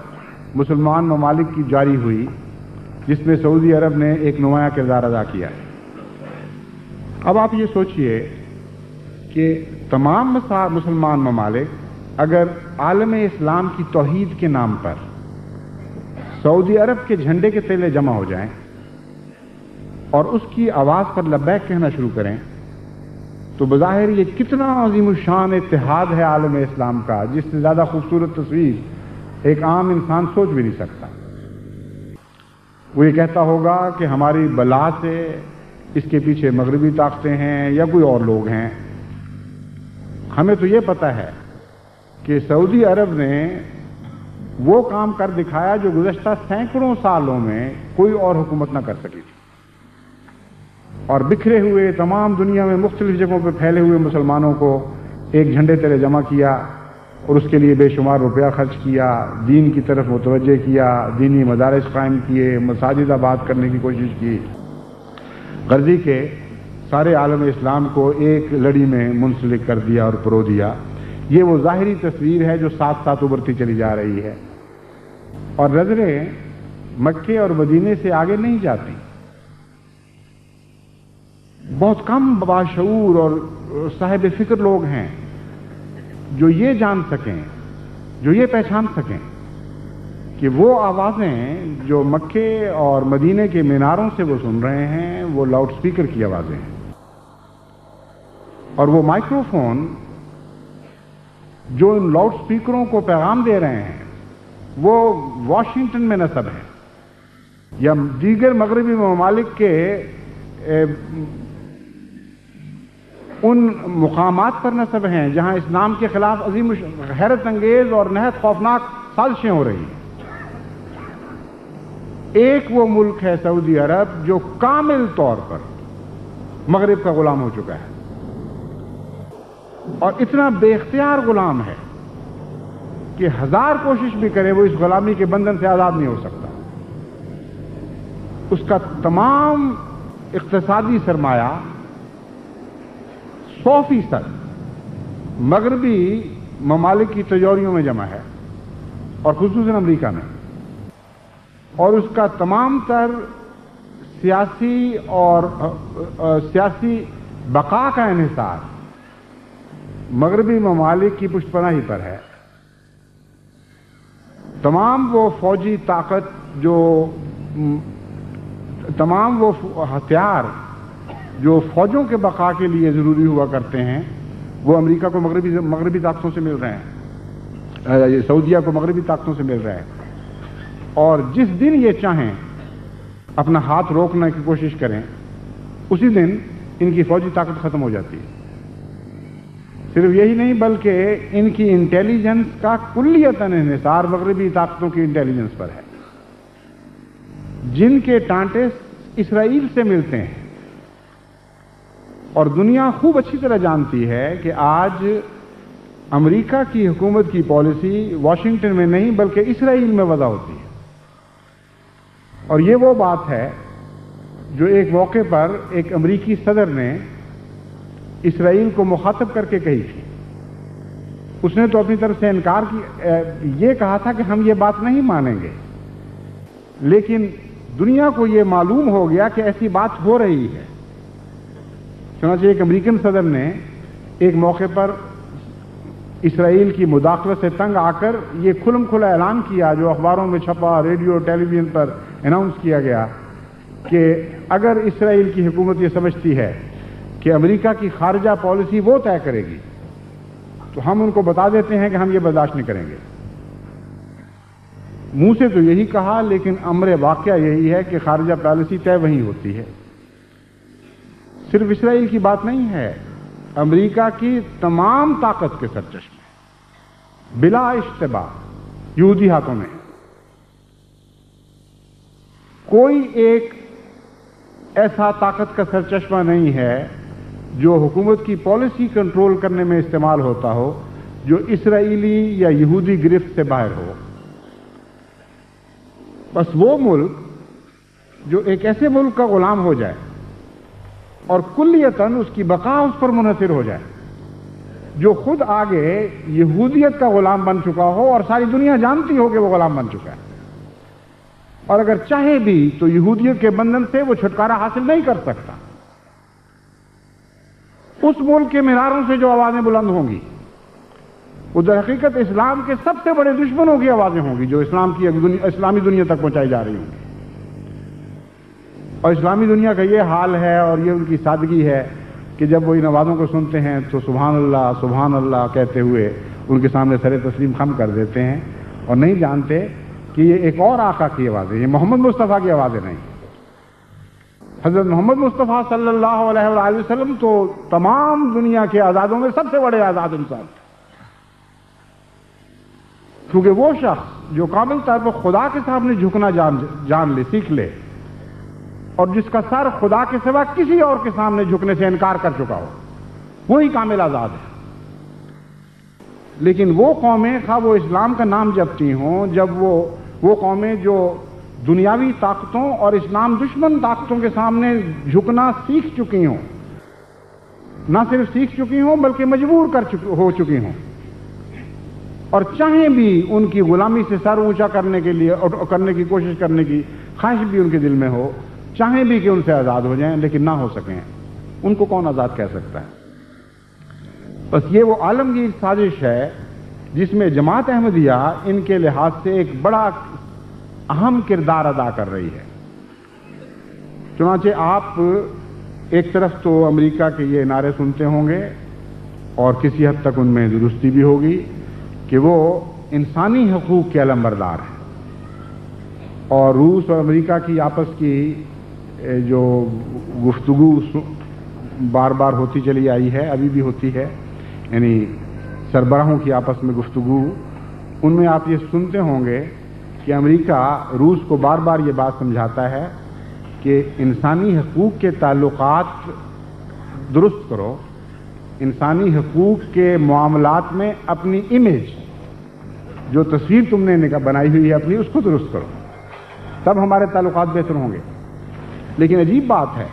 مسلمان ممالک کی جاری ہوئی، جس میں سعودی عرب نے ایک نمایاں کردار ادا کیا ہے. اب آپ یہ سوچئے کہ تمام مسلمان ممالک اگر عالم اسلام کی توحید کے نام پر سعودی عرب کے جھنڈے کے تلے جمع ہو جائیں اور اس کی آواز پر لبیک کہنا شروع کریں تو بظاہر یہ کتنا عظیم الشان اتحاد ہے عالم اسلام کا، جس سے زیادہ خوبصورت تصویر ایک عام انسان سوچ بھی نہیں سکتا. وہ یہ کہتا ہوگا کہ ہماری بلا سے اس کے پیچھے مغربی طاقتیں ہیں یا کوئی اور لوگ ہیں. ہمیں تو یہ پتہ ہے کہ سعودی عرب نے وہ کام کر دکھایا جو گزشتہ سینکڑوں سالوں میں کوئی اور حکومت نہ کر سکی تھی، اور بکھرے ہوئے تمام دنیا میں مختلف جگہوں پہ پھیلے ہوئے مسلمانوں کو ایک جھنڈے تلے جمع کیا اور اس کے لیے بے شمار روپیہ خرچ کیا، دین کی طرف متوجہ کیا، دینی مدارس قائم کیے، مساجد آباد کرنے کی کوشش کی، غرضی کے سارے عالم اسلام کو ایک لڑی میں منسلک کر دیا اور پرو دیا. یہ وہ ظاہری تصویر ہے جو ساتھ ساتھ ابھرتی چلی جا رہی ہے، اور نظریں مکے اور مدینے سے آگے نہیں جاتی. بہت کم باشعور اور صاحب فکر لوگ ہیں جو یہ جان سکیں، جو یہ پہچان سکیں کہ وہ آوازیں جو مکے اور مدینے کے میناروں سے وہ سن رہے ہیں وہ لاؤڈ سپیکر کی آوازیں ہیں، اور وہ مائکرو فون جو ان لاؤڈ سپیکروں کو پیغام دے رہے ہیں وہ واشنگٹن میں نصب ہیں یا دیگر مغربی ممالک کے ان مقامات پر نصب ہیں جہاں اسلام کے خلاف عظیم حیرت انگیز اور نہایت خوفناک سازشیں ہو رہی ہیں. ایک وہ ملک ہے سعودی عرب جو کامل طور پر مغرب کا غلام ہو چکا ہے، اور اتنا بے اختیار غلام ہے کہ ہزار کوشش بھی کرے وہ اس غلامی کے بندھن سے آزاد نہیں ہو سکتا. اس کا تمام اقتصادی سرمایہ 100% مغربی ممالک کی تجوریوں میں جمع ہے، اور خصوصاً امریکہ میں، اور اس کا تمام تر سیاسی اور سیاسی بقا کا انحصار مغربی ممالک کی پشت پناہی پر ہے. تمام وہ فوجی طاقت تمام وہ ہتھیار جو فوجوں کے بقا کے لیے ضروری ہوا کرتے ہیں وہ امریکہ کو مغربی طاقتوں سے مل رہے ہیں، سعودیہ کو مغربی طاقتوں سے مل رہے ہیں. اور جس دن یہ چاہیں اپنا ہاتھ روکنے کی کوشش کریں اسی دن ان کی فوجی طاقت ختم ہو جاتی ہے. صرف یہی نہیں بلکہ ان کی انٹیلیجنس کا کلیتاً انحصار مغربی طاقتوں کی انٹیلیجنس پر ہے، جن کے ٹانٹے اسرائیل سے ملتے ہیں. اور دنیا خوب اچھی طرح جانتی ہے کہ آج امریکہ کی حکومت کی پالیسی واشنگٹن میں نہیں بلکہ اسرائیل میں وضع ہوتی ہے. اور یہ وہ بات ہے جو ایک موقع پر ایک امریکی صدر نے اسرائیل کو مخاطب کر کے کہی تھی. اس نے تو اپنی طرف سے انکار کی، یہ کہا تھا کہ ہم یہ بات نہیں مانیں گے، لیکن دنیا کو یہ معلوم ہو گیا کہ ایسی بات ہو رہی ہے. چنانچہ ایک امریکن صدر نے ایک موقع پر اسرائیل کی مداخلت سے تنگ آ کر یہ کھلم کھلا اعلان کیا جو اخباروں میں چھپا، ریڈیو ٹیلی ویژن پر اناؤنس کیا گیا کہ اگر اسرائیل کی حکومت یہ سمجھتی ہے کہ امریکہ کی خارجہ پالیسی وہ طے کرے گی تو ہم ان کو بتا دیتے ہیں کہ ہم یہ برداشت نہیں کریں گے. منہ سے تو یہی کہا لیکن امر واقعہ یہی ہے کہ خارجہ پالیسی طے وہیں ہوتی ہے. صرف اسرائیل کی بات نہیں ہے، امریکہ کی تمام طاقت کے سرچشمے بلا اشتباہ یہودی ہاتھوں میں. کوئی ایک ایسا طاقت کا سرچشمہ نہیں ہے جو حکومت کی پالیسی کنٹرول کرنے میں استعمال ہوتا ہو جو اسرائیلی یا یہودی گرفت سے باہر ہو. بس وہ ملک جو ایک ایسے ملک کا غلام ہو جائے اور کلیتاً اس کی بقا اس پر منحصر ہو جائے جو خود آگے یہودیت کا غلام بن چکا ہو اور ساری دنیا جانتی ہو کہ وہ غلام بن چکا ہے, اور اگر چاہے بھی تو یہودیت کے بندھن سے وہ چھٹکارا حاصل نہیں کر سکتا. اس ملک کے میناروں سے جو آوازیں بلند ہوں گی وہ در حقیقت اسلام کے سب سے بڑے دشمنوں کی آوازیں ہوں گی جو اسلامی دنیا تک پہنچائی جا رہی ہوں گی. اور اسلامی دنیا کا یہ حال ہے اور یہ ان کی سادگی ہے کہ جب وہ ان آوازوں کو سنتے ہیں تو سبحان اللہ کہتے ہوئے ان کے سامنے سر تسلیم خم کر دیتے ہیں اور نہیں جانتے کہ یہ ایک اور آقا کی آوازیں, یہ محمد مصطفیٰ کی آوازیں نہیں. حضرت محمد مصطفیٰ صلی اللہ علیہ وآلہ وسلم تو تمام دنیا کے آزادوں میں سب سے بڑے آزاد انسان, کیونکہ وہ شخص جو کامل طور پر خدا کے سامنے جھکنا جان لے, سیکھ لے, اور جس کا سر خدا کے سوا کسی اور کے سامنے جھکنے سے انکار کر چکا ہو, وہی کامل آزاد ہے. لیکن وہ قومیں خواہ وہ اسلام کا نام جپتی ہوں, جب وہ قومیں جو دنیاوی طاقتوں اور اسلام دشمن طاقتوں کے سامنے جھکنا سیکھ چکی ہوں, نہ صرف سیکھ چکی ہوں بلکہ مجبور ہو چکی ہوں, اور چاہیں بھی ان کی غلامی سے سر اونچا کرنے کے لیے کرنے کی کوشش کرنے کی خواہش بھی ان کے دل میں ہو, چاہیں بھی کہ ان سے آزاد ہو جائیں لیکن نہ ہو سکیں, ان کو کون آزاد کہہ سکتا ہے. بس یہ وہ عالمگیر سازش ہے جس میں جماعت احمدیہ ان کے لحاظ سے ایک بڑا اہم کردار ادا کر رہی ہے. چنانچہ آپ ایک طرف تو امریکہ کے یہ نعرے سنتے ہوں گے اور کسی حد تک ان میں درستی بھی ہوگی کہ وہ انسانی حقوق کے علمبردار ہیں, اور روس اور امریکہ کی آپس کی جو گفتگو بار بار ہوتی چلی آئی ہے, ابھی بھی ہوتی ہے, یعنی سربراہوں کی آپس میں گفتگو, ان میں آپ یہ سنتے ہوں گے کہ امریکہ روس کو بار بار یہ بات سمجھاتا ہے کہ انسانی حقوق کے تعلقات درست کرو, انسانی حقوق کے معاملات میں اپنی امیج, جو تصویر تم نے بنائی ہوئی ہے اپنی, اس کو درست کرو, تب ہمارے تعلقات بہتر ہوں گے. لیکن عجیب بات ہے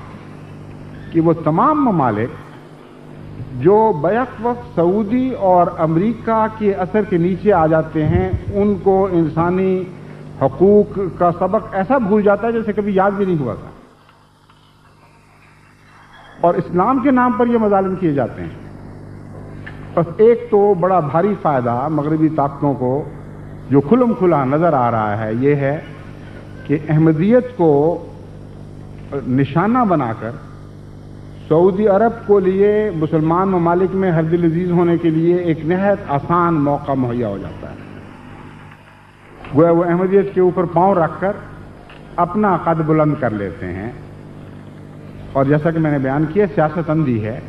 کہ وہ تمام ممالک جو بیک وقت سعودی اور امریکہ کے اثر کے نیچے آ جاتے ہیں, ان کو انسانی حقوق کا سبق ایسا بھول جاتا ہے جیسے کبھی یاد بھی نہیں ہوا تھا, اور اسلام کے نام پر یہ مظالم کیے جاتے ہیں. بس ایک تو بڑا بھاری فائدہ مغربی طاقتوں کو جو کھلم کھلا نظر آ رہا ہے یہ ہے کہ احمدیت کو نشانہ بنا کر سعودی عرب کو لیے مسلمان ممالک میں ہر دل عزیز ہونے کے لیے ایک نہایت آسان موقع مہیا ہو جاتا ہے. گویا وہ احمدیت کے اوپر پاؤں رکھ کر اپنا قد بلند کر لیتے ہیں, اور جیسا کہ میں نے بیان کیا سیاست اندھی ہے.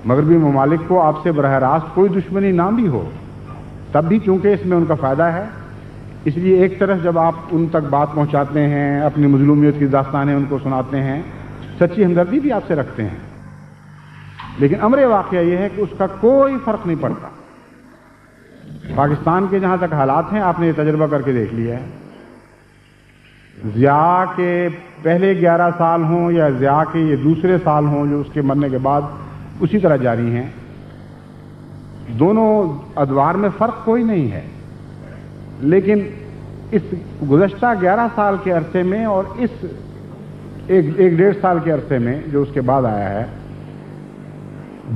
مغربی ممالک کو آپ سے براہ راست کوئی دشمنی نہ بھی ہو تب بھی چونکہ اس میں ان کا فائدہ ہے, اس لیے ایک طرف جب آپ ان تک بات پہنچاتے ہیں, اپنی مظلومیت کی داستانیں ان کو سناتے ہیں, سچی ہمدردی بھی آپ سے رکھتے ہیں, لیکن امر واقعہ یہ ہے کہ اس کا کوئی فرق نہیں پڑتا. پاکستان کے جہاں تک حالات ہیں آپ نے یہ تجربہ کر کے دیکھ لیا ہے, ضیاء کے پہلے 11 سال ہوں یا ضیاء کے یہ دوسرے سال ہوں جو اس کے مرنے کے بعد اسی طرح جاری ہیں, دونوں ادوار میں فرق کوئی نہیں ہے. لیکن اس گزشتہ 11 سال کے عرصے میں اور اس ایک 1.5 سال کے عرصے میں جو اس کے بعد آیا ہے,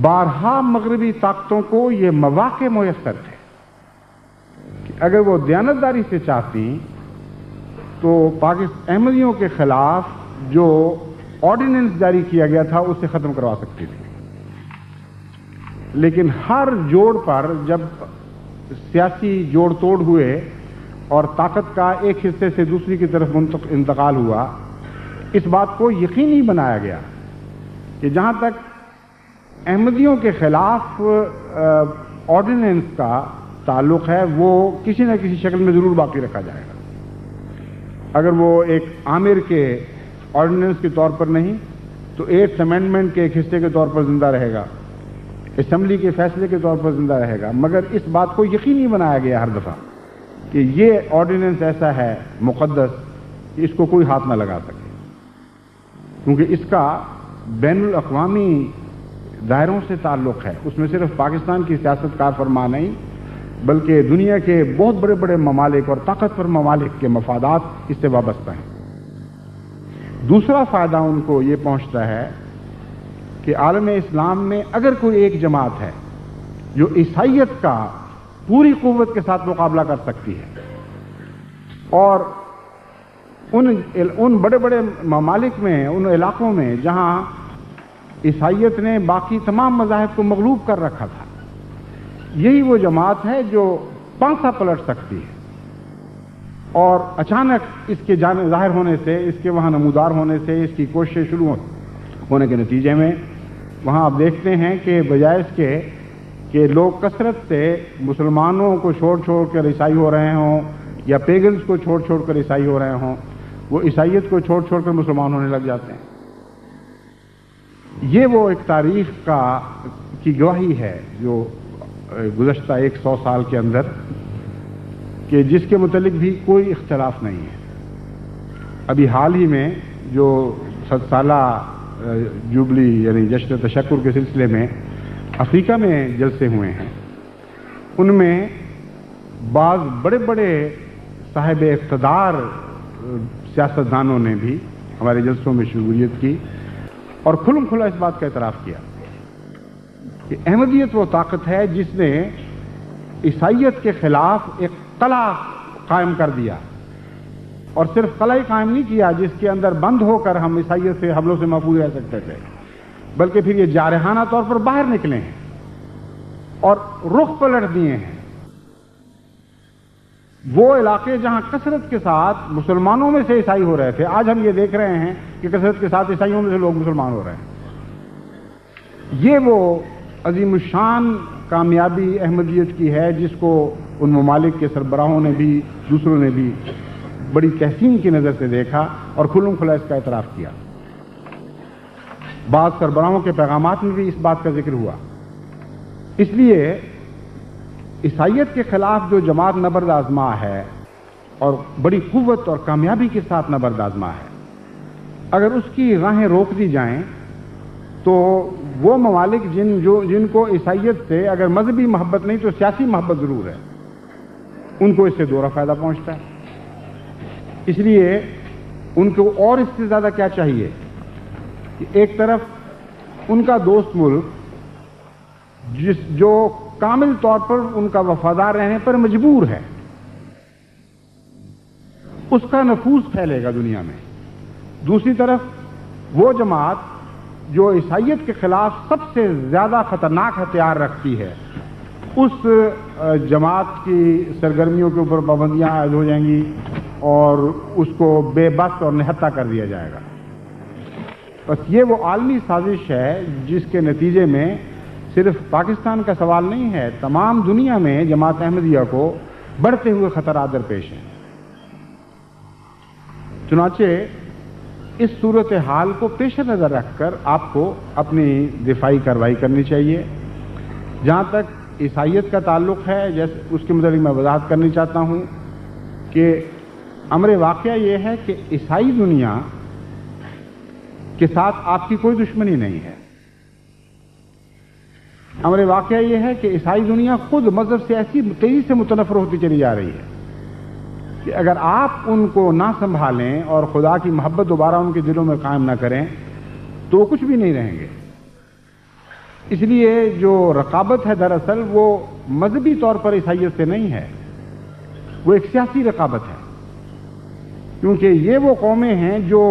بارہا مغربی طاقتوں کو یہ مواقع میسر تھے کہ اگر وہ دیانتداری سے چاہتی تو احمدیوں کے خلاف جو آرڈیننس جاری کیا گیا تھا اسے ختم کروا سکتی تھی. لیکن ہر جوڑ پر جب سیاسی جوڑ توڑ ہوئے اور طاقت کا ایک حصے سے دوسری کی طرف انتقال ہوا, اس بات کو یقینی بنایا گیا کہ جہاں تک احمدیوں کے خلاف آرڈیننس کا تعلق ہے وہ کسی نہ کسی شکل میں ضرور باقی رکھا جائے گا. اگر وہ ایک عامر کے آرڈیننس کے طور پر نہیں تو 8th امینڈمنٹ کے ایک حصے کے طور پر زندہ رہے گا، اسمبلی کے فیصلے کے طور پر زندہ رہے گا، مگر اس بات کو یقینی بنایا گیا ہر دفعہ کہ یہ آرڈیننس ایسا ہے مقدس کہ اس کو کوئی ہاتھ نہ لگا سکے، کیونکہ اس کا بین الاقوامی دائروں سے تعلق ہے. اس میں صرف پاکستان کی سیاست کار فرما نہیں بلکہ دنیا کے بہت بڑے بڑے ممالک اور طاقتور ممالک کے مفادات اس سے وابستہ ہیں. دوسرا فائدہ ان کو یہ پہنچتا ہے کہ عالم اسلام میں اگر کوئی ایک جماعت ہے جو عیسائیت کا پوری قوت کے ساتھ مقابلہ کر سکتی ہے اور ان بڑے بڑے ممالک میں، ان علاقوں میں جہاں عیسائیت نے باقی تمام مذاہب کو مغلوب کر رکھا تھا، یہی وہ جماعت ہے جو پانسا پلٹ سکتی ہے. اور اچانک اس کے ظاہر ہونے سے، اس کے وہاں نمودار ہونے سے، اس کی کوششیں شروع ہونے کے نتیجے میں وہاں آپ دیکھتے ہیں کہ بجائے اس کے کہ لوگ کثرت سے مسلمانوں کو چھوڑ کر عیسائی ہو رہے ہوں یا پیگنز کو چھوڑ کر عیسائی ہو رہے ہوں، وہ عیسائیت کو چھوڑ کر مسلمان ہونے لگ جاتے ہیں. یہ وہ ایک تاریخ کی گواہی ہے جو گزشتہ 100 سال کے اندر کہ جس کے متعلق بھی کوئی اختلاف نہیں ہے. ابھی حال ہی میں جو 100 سالہ جوبلی یعنی جشن تشکر کے سلسلے میں افریقہ میں جلسے ہوئے ہیں، ان میں بعض بڑے بڑے صاحب اقتدار سیاستدانوں نے بھی ہمارے جلسوں میں شمولیت کی اور کھلم کھلا اس بات کا اعتراف کیا کہ احمدیت وہ طاقت ہے جس نے عیسائیت کے خلاف ایک قلعہ قائم کر دیا، اور صرف قلعہ ہی قائم نہیں کیا جس کے اندر بند ہو کر ہم عیسائیت سے حملوں سے محفوظ رہ سکتے تھے، بلکہ پھر یہ جارحانہ طور پر باہر نکلے ہیں اور رخ پلٹ دیے ہیں. وہ علاقے جہاں کثرت کے ساتھ مسلمانوں میں سے عیسائی ہو رہے تھے، آج ہم یہ دیکھ رہے ہیں کہ کثرت کے ساتھ عیسائیوں میں سے لوگ مسلمان ہو رہے ہیں. یہ وہ عظیم الشان کامیابی احمدیت کی ہے جس کو ان ممالک کے سربراہوں نے بھی، دوسروں نے بھی بڑی تحسین کی نظر سے دیکھا اور کھلم کھلا اس کا اعتراف کیا. بعض سربراہوں کے پیغامات میں بھی اس بات کا ذکر ہوا. اس لیے عیسائیت کے خلاف جو جماعت نبرد آزما ہے اور بڑی قوت اور کامیابی کے ساتھ نبرد آزما ہے، اگر اس کی راہیں روک دی جائیں تو وہ ممالک جن کو عیسائیت سے اگر مذہبی محبت نہیں تو سیاسی محبت ضرور ہے، ان کو اس سے دوہرا فائدہ پہنچتا ہے. اس لیے ان کو اور اس سے زیادہ کیا چاہیے کہ ایک طرف ان کا دوست ملک جو کامل طور پر ان کا وفادار رہنے پر مجبور ہے، اس کا نفوذ پھیلے گا دنیا میں. دوسری طرف وہ جماعت جو عیسائیت کے خلاف سب سے زیادہ خطرناک ہتھیار رکھتی ہے، اس جماعت کی سرگرمیوں کے اوپر پابندیاں عائد ہو جائیں گی اور اس کو بے بس اور نہتہ کر دیا جائے گا. بس یہ وہ عالمی سازش ہے جس کے نتیجے میں صرف پاکستان کا سوال نہیں ہے، تمام دنیا میں جماعت احمدیہ کو بڑھتے ہوئے خطرات درپیش ہیں. چنانچہ اس صورتحال کو پیش نظر رکھ کر آپ کو اپنی دفاعی کارروائی کرنی چاہیے. جہاں تک عیسائیت کا تعلق ہے، جیسے اس کے متعلق میں وضاحت کرنی چاہتا ہوں کہ امر واقعہ یہ ہے کہ عیسائی دنیا کے ساتھ آپ کی کوئی دشمنی نہیں ہے. امر واقعہ یہ ہے کہ عیسائی دنیا خود مذہب سے ایسی تیزی سے متنفر ہوتی چلی جا رہی ہے کہ اگر آپ ان کو نہ سنبھالیں اور خدا کی محبت دوبارہ ان کے دلوں میں قائم نہ کریں تو کچھ بھی نہیں رہیں گے. اس لیے جو رقابت ہے دراصل وہ مذہبی طور پر عیسائیت سے نہیں ہے، وہ ایک سیاسی رقابت ہے، کیونکہ یہ وہ قومیں ہیں جو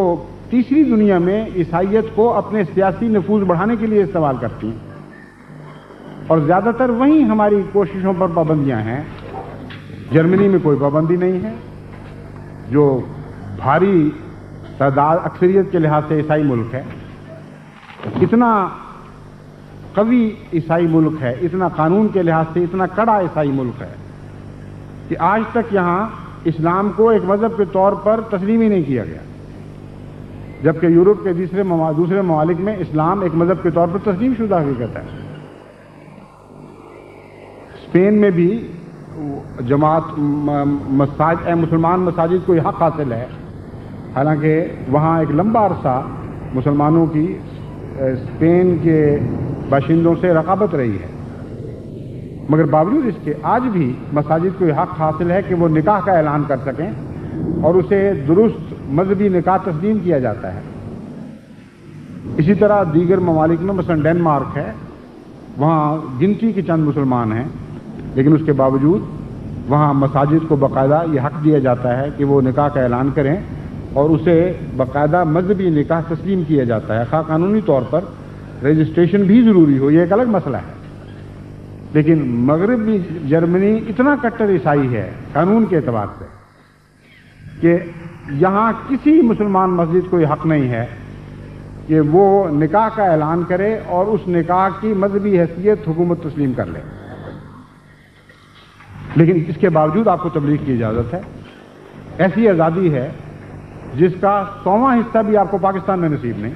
تیسری دنیا میں عیسائیت کو اپنے سیاسی نفوذ بڑھانے کے لیے استعمال کرتی ہیں، اور زیادہ تر وہیں ہماری کوششوں پر پابندیاں ہیں. جرمنی میں کوئی پابندی نہیں ہے جو بھاری تعداد اکثریت کے لحاظ سے عیسائی ملک ہے، اتنا قوی عیسائی ملک ہے، اتنا قانون کے لحاظ سے اتنا کڑا عیسائی ملک ہے کہ آج تک یہاں اسلام کو ایک مذہب کے طور پر تسلیم ہی نہیں کیا گیا. جبکہ یورپ کے دوسرے ممالک میں اسلام ایک مذہب کے طور پر تسلیم شدہ حقیقت ہے۔ اسپین میں بھی جماعت مسلمان مساجد کو یہ حق حاصل ہے، حالانکہ وہاں ایک لمبا عرصہ مسلمانوں کی اسپین کے باشندوں سے رقابت رہی ہے، مگر باوجود اس کے آج بھی مساجد کو یہ حق حاصل ہے کہ وہ نکاح کا اعلان کر سکیں اور اسے درست مذہبی نکاح تسلیم کیا جاتا ہے۔ اسی طرح دیگر ممالک میں مثلا ڈنمارک ہے، وہاں گنتی کے چند مسلمان ہیں، لیکن اس کے باوجود وہاں مساجد کو باقاعدہ یہ حق دیا جاتا ہے کہ وہ نکاح کا اعلان کریں اور اسے باقاعدہ مذہبی نکاح تسلیم کیا جاتا ہے، خواہ قانونی طور پر رجسٹریشن بھی ضروری ہو، یہ ایک الگ مسئلہ ہے۔ لیکن مغربی جرمنی اتنا کٹر عیسائی ہے قانون کے اعتبار سے کہ یہاں کسی مسلمان مسجد کو یہ حق نہیں ہے کہ وہ نکاح کا اعلان کرے اور اس نکاح کی مذہبی حیثیت حکومت تسلیم کر لے، لیکن اس کے باوجود آپ کو تبلیغ کی اجازت ہے۔ ایسی آزادی ہے جس کا 100واں حصہ بھی آپ کو پاکستان میں نصیب نہیں۔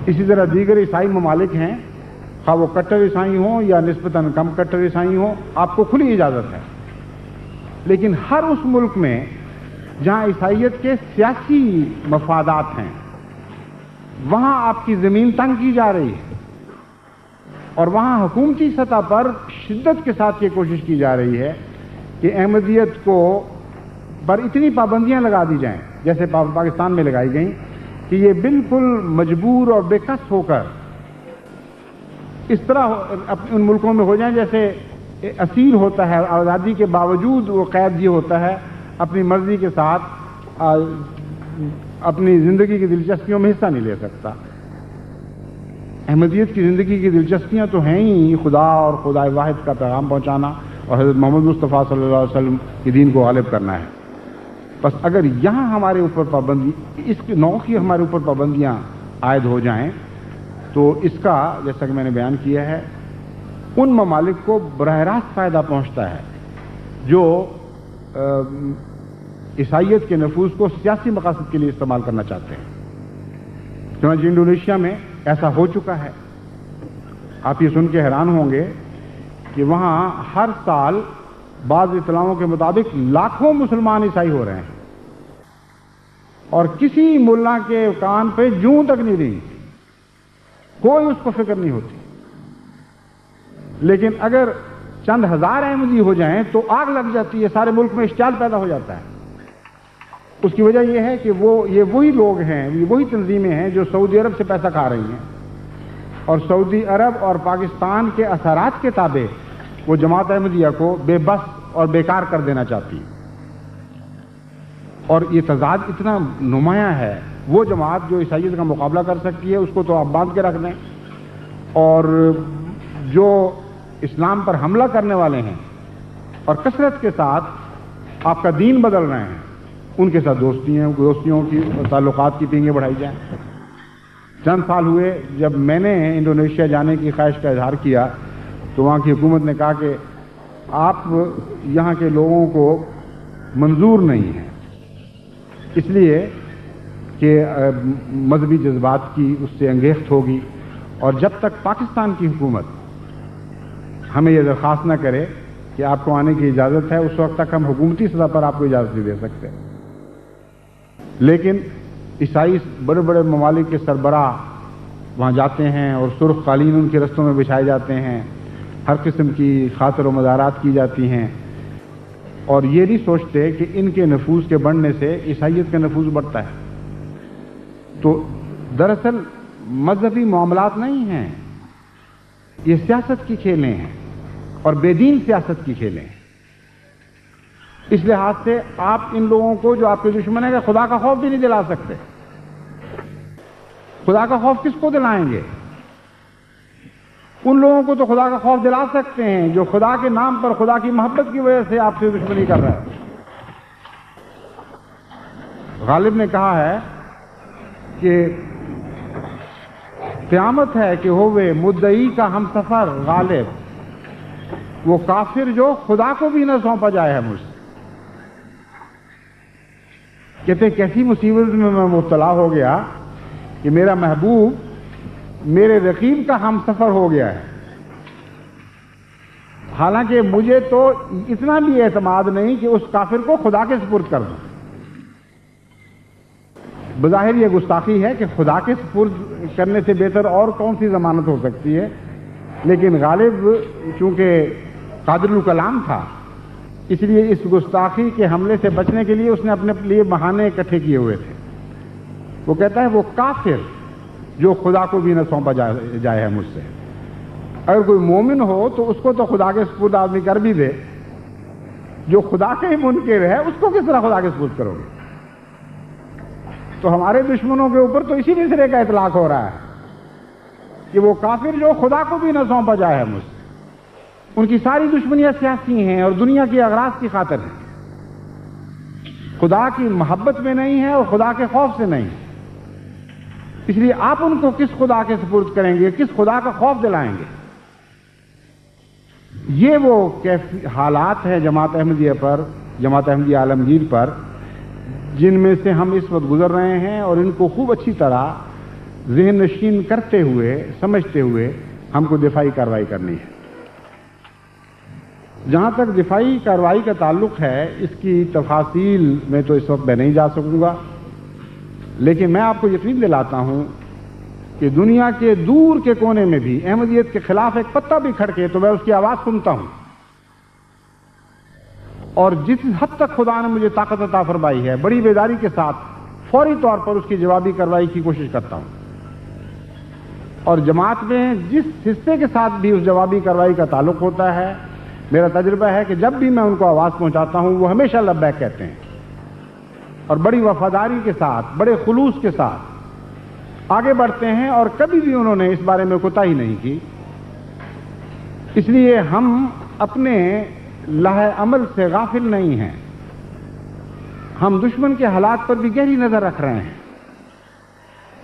اسی طرح دیگر عیسائی ممالک ہیں، خواہ وہ کٹر عیسائی ہوں یا نسبتاً کم کٹر عیسائی ہوں، آپ کو کھلی اجازت ہے، لیکن ہر اس ملک میں جہاں عیسائیت کے سیاسی مفادات ہیں وہاں آپ کی زمین تنگ کی جا رہی ہے، اور وہاں حکومتی سطح پر شدت کے ساتھ یہ کوشش کی جا رہی ہے کہ احمدیت کو پر اتنی پابندیاں لگا دی جائیں جیسے پاکستان میں لگائی گئیں کہ یہ بالکل مجبور اور بے کس ہو کر اس طرح ان ملکوں میں ہو جائیں جیسے اسیر ہوتا ہے، آزادی کے باوجود وہ قید یہ ہوتا ہے، اپنی مرضی کے ساتھ اپنی زندگی کی دلچسپیوں میں حصہ نہیں لے سکتا۔ احمدیت کی زندگی کی دلچسپیاں تو ہیں ہی خدا اور خدا واحد کا پیغام پہنچانا اور حضرت محمد مصطفیٰ صلی اللہ علیہ وسلم کے دین کو غالب کرنا ہے۔ بس اگر یہاں ہمارے اوپر پابندی اس نوع کی ہمارے اوپر پابندیاں عائد ہو جائیں تو اس کا جیسا کہ میں نے بیان کیا ہے ان ممالک کو براہ راست فائدہ پہنچتا ہے جو عیسائیت کے نفوذ کو سیاسی مقاصد کے لیے استعمال کرنا چاہتے ہیں۔ چنانچہ انڈونیشیا میں ایسا ہو چکا ہے۔ آپ یہ سن کے حیران ہوں گے کہ وہاں ہر سال بعض اطلاعوں کے مطابق لاکھوں مسلمان عیسائی ہو رہے ہیں اور کسی ملا کے کان پہ جوں تک نہیں رہی، کوئی اس کو فکر نہیں ہوتی۔ لیکن اگر چند ہزار احمدی ہو جائیں تو آگ لگ جاتی ہے، سارے ملک میں اشتعال پیدا ہو جاتا ہے۔ اس کی وجہ یہ ہے کہ یہ وہی لوگ ہیں، وہی تنظیمیں ہیں جو سعودی عرب سے پیسہ کھا رہی ہیں، اور سعودی عرب اور پاکستان کے اثرات کے تابع وہ جماعت احمدیہ کو بے بس اور بیکار کر دینا چاہتی ہے۔ اور یہ تضاد اتنا نمایاں ہے، وہ جماعت جو عیسائیت کا مقابلہ کر سکتی ہے اس کو تو آپ باندھ کے رکھ دیں، اور جو اسلام پر حملہ کرنے والے ہیں اور کثرت کے ساتھ آپ کا دین بدل رہے ہیں ان کے ساتھ دوستیوں کی تعلقات کی پینگیں بڑھائی جائیں۔ چند سال ہوئے جب میں نے انڈونیشیا جانے کی خواہش کا اظہار کیا تو وہاں کی حکومت نے کہا کہ آپ یہاں کے لوگوں کو منظور نہیں ہے، اس لیے کہ مذہبی جذبات کی اس سے انگیخت ہوگی، اور جب تک پاکستان کی حکومت ہمیں یہ درخواست نہ کرے کہ آپ کو آنے کی اجازت ہے اس وقت تک ہم حکومتی سطح پر آپ کو اجازت نہیں دے سکتے۔ لیکن عیسائی بڑے بڑے ممالک کے سربراہ وہاں جاتے ہیں اور سرخ قالین ان کے رستوں میں بچھائے جاتے ہیں، ہر قسم کی خاطر و مزارات کی جاتی ہیں، اور یہ نہیں سوچتے کہ ان کے نفوذ کے بڑھنے سے عیسائیت کا نفوذ بڑھتا ہے۔ تو دراصل مذہبی معاملات نہیں ہیں، یہ سیاست کی کھیلیں ہیں اور بے دین سیاست کی کھیلیں ہیں۔ اس لحاظ سے آپ ان لوگوں کو جو آپ کے دشمن ہیں خدا کا خوف بھی نہیں دلا سکتے۔ خدا کا خوف کس کو دلائیں گے؟ ان لوگوں کو تو خدا کا خوف دلا سکتے ہیں جو خدا کے نام پر خدا کی محبت کی وجہ سے آپ سے دشمنی کر رہا ہے۔ غالب نے کہا ہے کہ قیامت ہے کہ ہوئے مدعی کا ہم سفر غالب، وہ کافر جو خدا کو بھی نہ سونپا جائے ہے مجھ سے۔ کہتے ہیں کیسی مصیبت میں میں مبتلا ہو گیا کہ میرا محبوب میرے رقیب کا ہم سفر ہو گیا ہے. حالانکہ مجھے تو اتنا بھی اعتماد نہیں کہ اس کافر کو خدا کے سپرد کر دوں. بظاہر یہ گستاخی ہے کہ خدا کے سپرد کرنے سے بہتر اور کون سی ضمانت ہو سکتی ہے، لیکن غالب چونکہ قادر الکلام تھا، اس لیے اس گستاخی کے حملے سے بچنے کے لیے اس نے اپنے لیے بہانے اکٹھے کیے ہوئے تھے. وہ کہتا ہے وہ کافر جو خدا کو بھی نہ سونپا جائے ہے مجھ سے. اگر کوئی مومن ہو تو اس کو تو خدا کے سپرد آدمی کر بھی دے، جو خدا کے ہی منکر ہے اس کو کس طرح خدا کے سپرد کرو گے؟ تو ہمارے دشمنوں کے اوپر تو اسی مصرے کا اطلاق ہو رہا ہے کہ وہ کافر جو خدا کو بھی نہ سونپا جائے ہے مجھ سے. ان کی ساری دشمنیاں سیاسی ہیں اور دنیا کی اغراض کی خاطر ہیں، خدا کی محبت میں نہیں ہے اور خدا کے خوف سے نہیں. اس لیے آپ ان کو کس خدا کے سپرد کریں گے، کس خدا کا خوف دلائیں گے؟ یہ وہ حالات ہیں جماعت احمدیہ پر، جماعت احمدیہ عالمگیر پر، جن میں سے ہم اس وقت گزر رہے ہیں، اور ان کو خوب اچھی طرح ذہن نشین کرتے ہوئے، سمجھتے ہوئے ہم کو دفاعی کارروائی کرنی ہے. جہاں تک دفاعی کارروائی کا تعلق ہے، اس کی تفاصیل میں تو اس وقت میں نہیں جا سکوں گا، لیکن میں آپ کو یقین دلاتا ہوں کہ دنیا کے دور کے کونے میں بھی احمدیت کے خلاف ایک پتا بھی کھڑکے تو میں اس کی آواز سنتا ہوں، اور جس حد تک خدا نے مجھے طاقت عطا فرمائی ہے بڑی بیداری کے ساتھ فوری طور پر اس کی جوابی کارروائی کی کوشش کرتا ہوں. اور جماعت میں جس حصے کے ساتھ بھی اس جوابی کارروائی کا تعلق ہوتا ہے، میرا تجربہ ہے کہ جب بھی میں ان کو آواز پہنچاتا ہوں وہ ہمیشہ لبیک کہتے ہیں اور بڑی وفاداری کے ساتھ، بڑے خلوص کے ساتھ آگے بڑھتے ہیں، اور کبھی بھی انہوں نے اس بارے میں کوتاہی نہیں کی. اس لیے ہم اپنے لائحہ عمل سے غافل نہیں ہیں، ہم دشمن کے حالات پر بھی گہری نظر رکھ رہے ہیں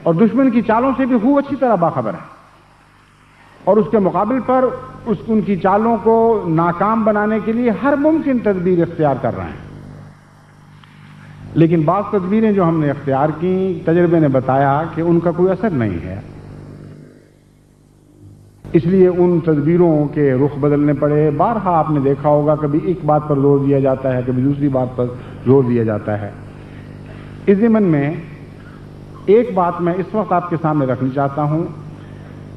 اور دشمن کی چالوں سے بھی خوب اچھی طرح باخبر ہیں، اور اس کے مقابل پر ان کی چالوں کو ناکام بنانے کے لیے ہر ممکن تدبیر اختیار کر رہے ہیں. لیکن بعض تدبیریں جو ہم نے اختیار کی، تجربے نے بتایا کہ ان کا کوئی اثر نہیں ہے. اس لیے ان تدبیروں کے رخ بدلنے پڑے. بارہا آپ نے دیکھا ہوگا کبھی ایک بات پر زور دیا جاتا ہے، کبھی دوسری بات پر زور دیا جاتا ہے. اس ضمن میں ایک بات میں اس وقت آپ کے سامنے رکھنی چاہتا ہوں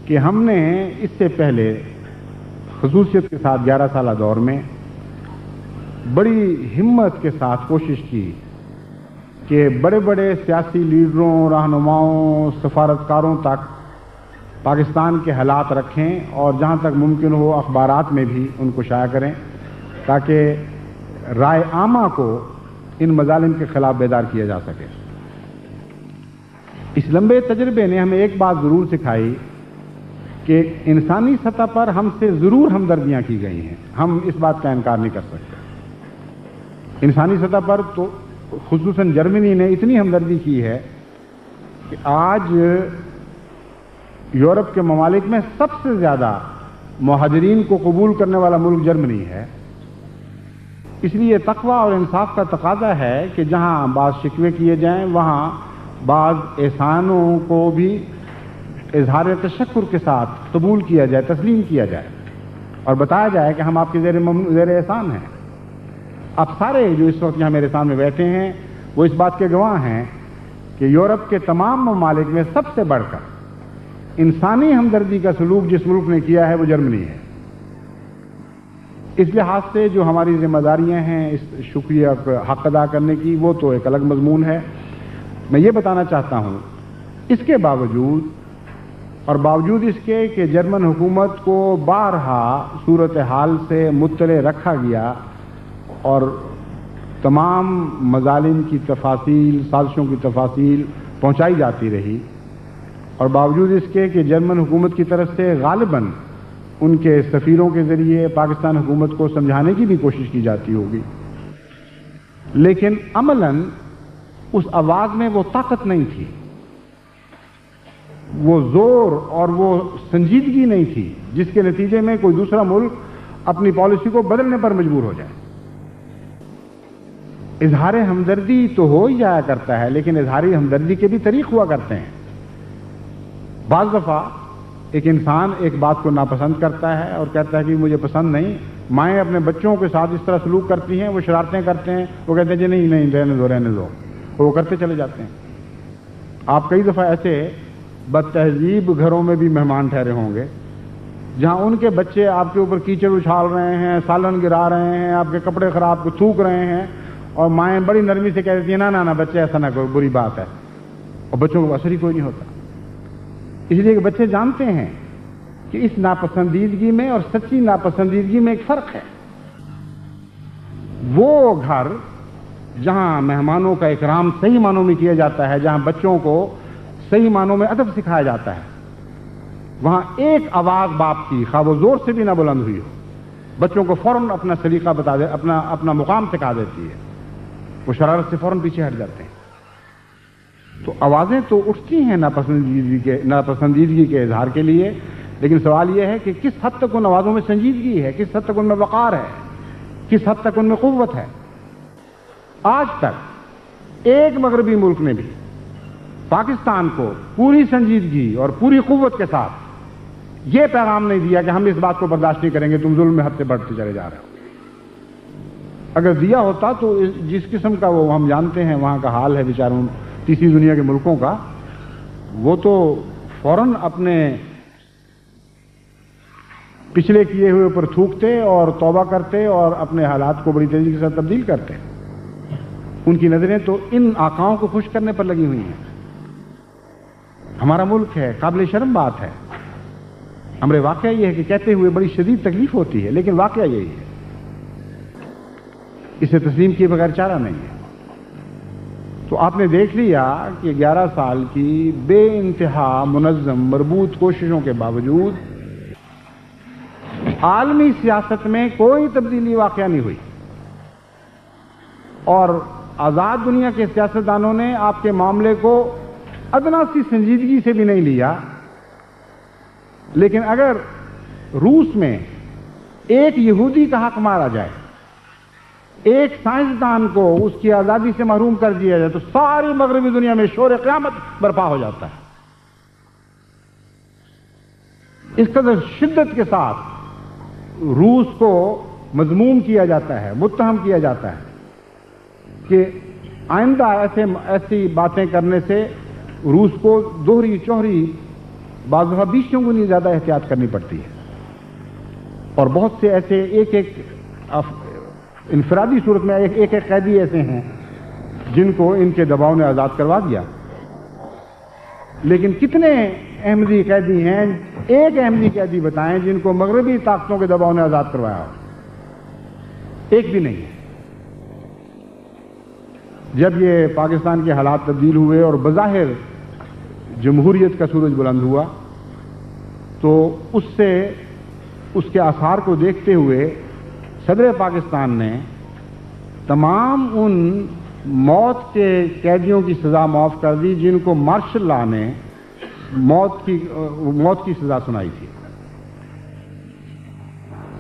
کہ ہم نے اس سے پہلے خصوصیت کے ساتھ 11 سالہ دور میں بڑی ہمت کے ساتھ کوشش کی کہ بڑے بڑے سیاسی لیڈروں، رہنماؤں، سفارتکاروں تک پاکستان کے حالات رکھیں، اور جہاں تک ممکن ہو اخبارات میں بھی ان کو شائع کریں، تاکہ رائے عامہ کو ان مظالم کے خلاف بیدار کیا جا سکے. اس لمبے تجربے نے ہمیں ایک بات ضرور سکھائی کہ انسانی سطح پر ہم سے ضرور ہمدردیاں کی گئی ہیں، ہم اس بات کا انکار نہیں کر سکتے. انسانی سطح پر تو خصوصاً جرمنی نے اتنی ہمدردی کی ہے کہ آج یورپ کے ممالک میں سب سے زیادہ مہاجرین کو قبول کرنے والا ملک جرمنی ہے. اس لیے تقوی اور انصاف کا تقاضا ہے کہ جہاں بعض شکوے کیے جائیں وہاں بعض احسانوں کو بھی اظہار تشکر کے ساتھ قبول کیا جائے، تسلیم کیا جائے، اور بتایا جائے کہ ہم آپ کے زیر احسان ہیں. اب سارے جو اس وقت یہاں میرے سامنے بیٹھے ہیں وہ اس بات کے گواہ ہیں کہ یورپ کے تمام ممالک میں سب سے بڑھ کر انسانی ہمدردی کا سلوک جس ملک نے کیا ہے وہ جرمنی ہے. اس لحاظ سے جو ہماری ذمہ داریاں ہیں اس شکریہ حق ادا کرنے کی، وہ تو ایک الگ مضمون ہے. میں یہ بتانا چاہتا ہوں اس کے باوجود، اور باوجود اس کے کہ جرمن حکومت کو بارہا صورتحال سے مطلع رکھا گیا اور تمام مظالم کی تفاصیل، سازشوں کی تفاصیل پہنچائی جاتی رہی، اور باوجود اس کے کہ جرمن حکومت کی طرف سے غالباً ان کے سفیروں کے ذریعے پاکستان حکومت کو سمجھانے کی بھی کوشش کی جاتی ہوگی، لیکن عملاً اس آواز میں وہ طاقت نہیں تھی، وہ زور اور وہ سنجیدگی نہیں تھی جس کے نتیجے میں کوئی دوسرا ملک اپنی پالیسی کو بدلنے پر مجبور ہو جائے. اظہار ہمدردی تو ہو ہی جایا کرتا ہے، لیکن اظہار ہمدردی کے بھی طریق ہوا کرتے ہیں۔ بعض دفعہ ایک انسان ایک بات کو ناپسند کرتا ہے اور کہتا ہے کہ مجھے پسند نہیں، مائیں اپنے بچوں کے ساتھ اس طرح سلوک کرتی ہیں، وہ شرارتیں کرتے ہیں، وہ کہتے ہیں جی نہیں رہنے دو، اور وہ کرتے چلے جاتے ہیں۔ آپ کئی دفعہ ایسے بد تہذیب گھروں میں بھی مہمان ٹھہرے ہوں گے جہاں ان کے بچے آپ کے اوپر کیچڑ اچھال رہے ہیں، سالن گرا رہے ہیں، آپ کے کپڑے خراب کو تھوک رہے ہیں، اور مائیں بڑی نرمی سے کہہ دیتی ہیں نا بچے ایسا نہ کرو، بری بات ہے، اور بچوں کو اثر ہی کوئی نہیں ہوتا۔ اس لیے کہ بچے جانتے ہیں کہ اس ناپسندیدگی میں اور سچی ناپسندیدگی میں ایک فرق ہے۔ وہ گھر جہاں مہمانوں کا اکرام صحیح معنوں میں کیا جاتا ہے، جہاں بچوں کو صحیح معنوں میں ادب سکھایا جاتا ہے، وہاں ایک آواز باپ کی، خواہ وہ زور سے بھی نہ بلند ہوئی ہو، بچوں کو فوراً اپنا سلیقہ بتا دے، اپنا مقام سکھا دیتی ہے، وہ شرارت سے فوراً پیچھے ہٹ جاتے ہیں۔ تو آوازیں تو اٹھتی ہیں ناپسندیدگی کے اظہار کے لیے، لیکن سوال یہ ہے کہ کس حد تک ان آوازوں میں سنجیدگی ہے، کس حد تک ان میں وقار ہے، کس حد تک ان میں قوت ہے۔ آج تک ایک مغربی ملک نے بھی پاکستان کو پوری سنجیدگی اور پوری قوت کے ساتھ یہ پیغام نہیں دیا کہ ہم اس بات کو برداشت نہیں کریں گے، تم ظلم میں حد سے بڑھتے چلے جا رہے ہو۔ اگر دیا ہوتا تو جس قسم کا وہ ہم جانتے ہیں وہاں کا حال ہے بیچاروں تیسری دنیا کے ملکوں کا، وہ تو فوراً اپنے پچھلے کیے ہوئے پر تھوکتے اور توبہ کرتے اور اپنے حالات کو بڑی تیزی کے ساتھ تبدیل کرتے۔ ان کی نظریں تو ان آقاؤں کو خوش کرنے پر لگی ہوئی ہیں۔ ہمارا ملک ہے، قابل شرم بات ہے، ہمارے واقعہ یہ ہے کہ کہتے ہوئے بڑی شدید تکلیف ہوتی ہے، لیکن واقعہ یہی ہے، اسے تسلیم کیے بغیر چارہ نہیں ہے۔ تو آپ نے دیکھ لیا کہ 11 سال کی بے انتہا منظم مربوط کوششوں کے باوجود عالمی سیاست میں کوئی تبدیلی واقعہ نہیں ہوئی، اور آزاد دنیا کے سیاستدانوں نے آپ کے معاملے کو ادنا سی سنجیدگی سے بھی نہیں لیا۔ لیکن اگر روس میں ایک یہودی کا حق مارا جائے، ایک سائنسدان کو اس کی آزادی سے محروم کر دیا جائے، تو ساری مغربی دنیا میں شور قیامت برپا ہو جاتا ہے۔ اس قدر شدت کے ساتھ روس کو مذموم کیا جاتا ہے، متہم کیا جاتا ہے کہ آئندہ ایسی باتیں کرنے سے روس کو دوہری چوہری بعض دفعہ 20 گنی زیادہ احتیاط کرنی پڑتی ہے، اور بہت سے ایسے ایک انفرادی صورت میں ایک قیدی ایسے ہیں جن کو ان کے دباؤ نے آزاد کروا دیا۔ لیکن کتنے احمدی قیدی ہیں، ایک احمدی قیدی بتائیں جن کو مغربی طاقتوں کے دباؤ نے آزاد کروایا ہو؟ ایک بھی نہیں ہے۔ جب یہ پاکستان کے حالات تبدیل ہوئے اور بظاہر جمہوریت کا سورج بلند ہوا، تو اس کے آثار کو دیکھتے ہوئے صدر پاکستان نے تمام ان موت کے قیدیوں کی سزا معاف کر دی جن کو مارشل لا نے موت کی سزا سنائی تھی۔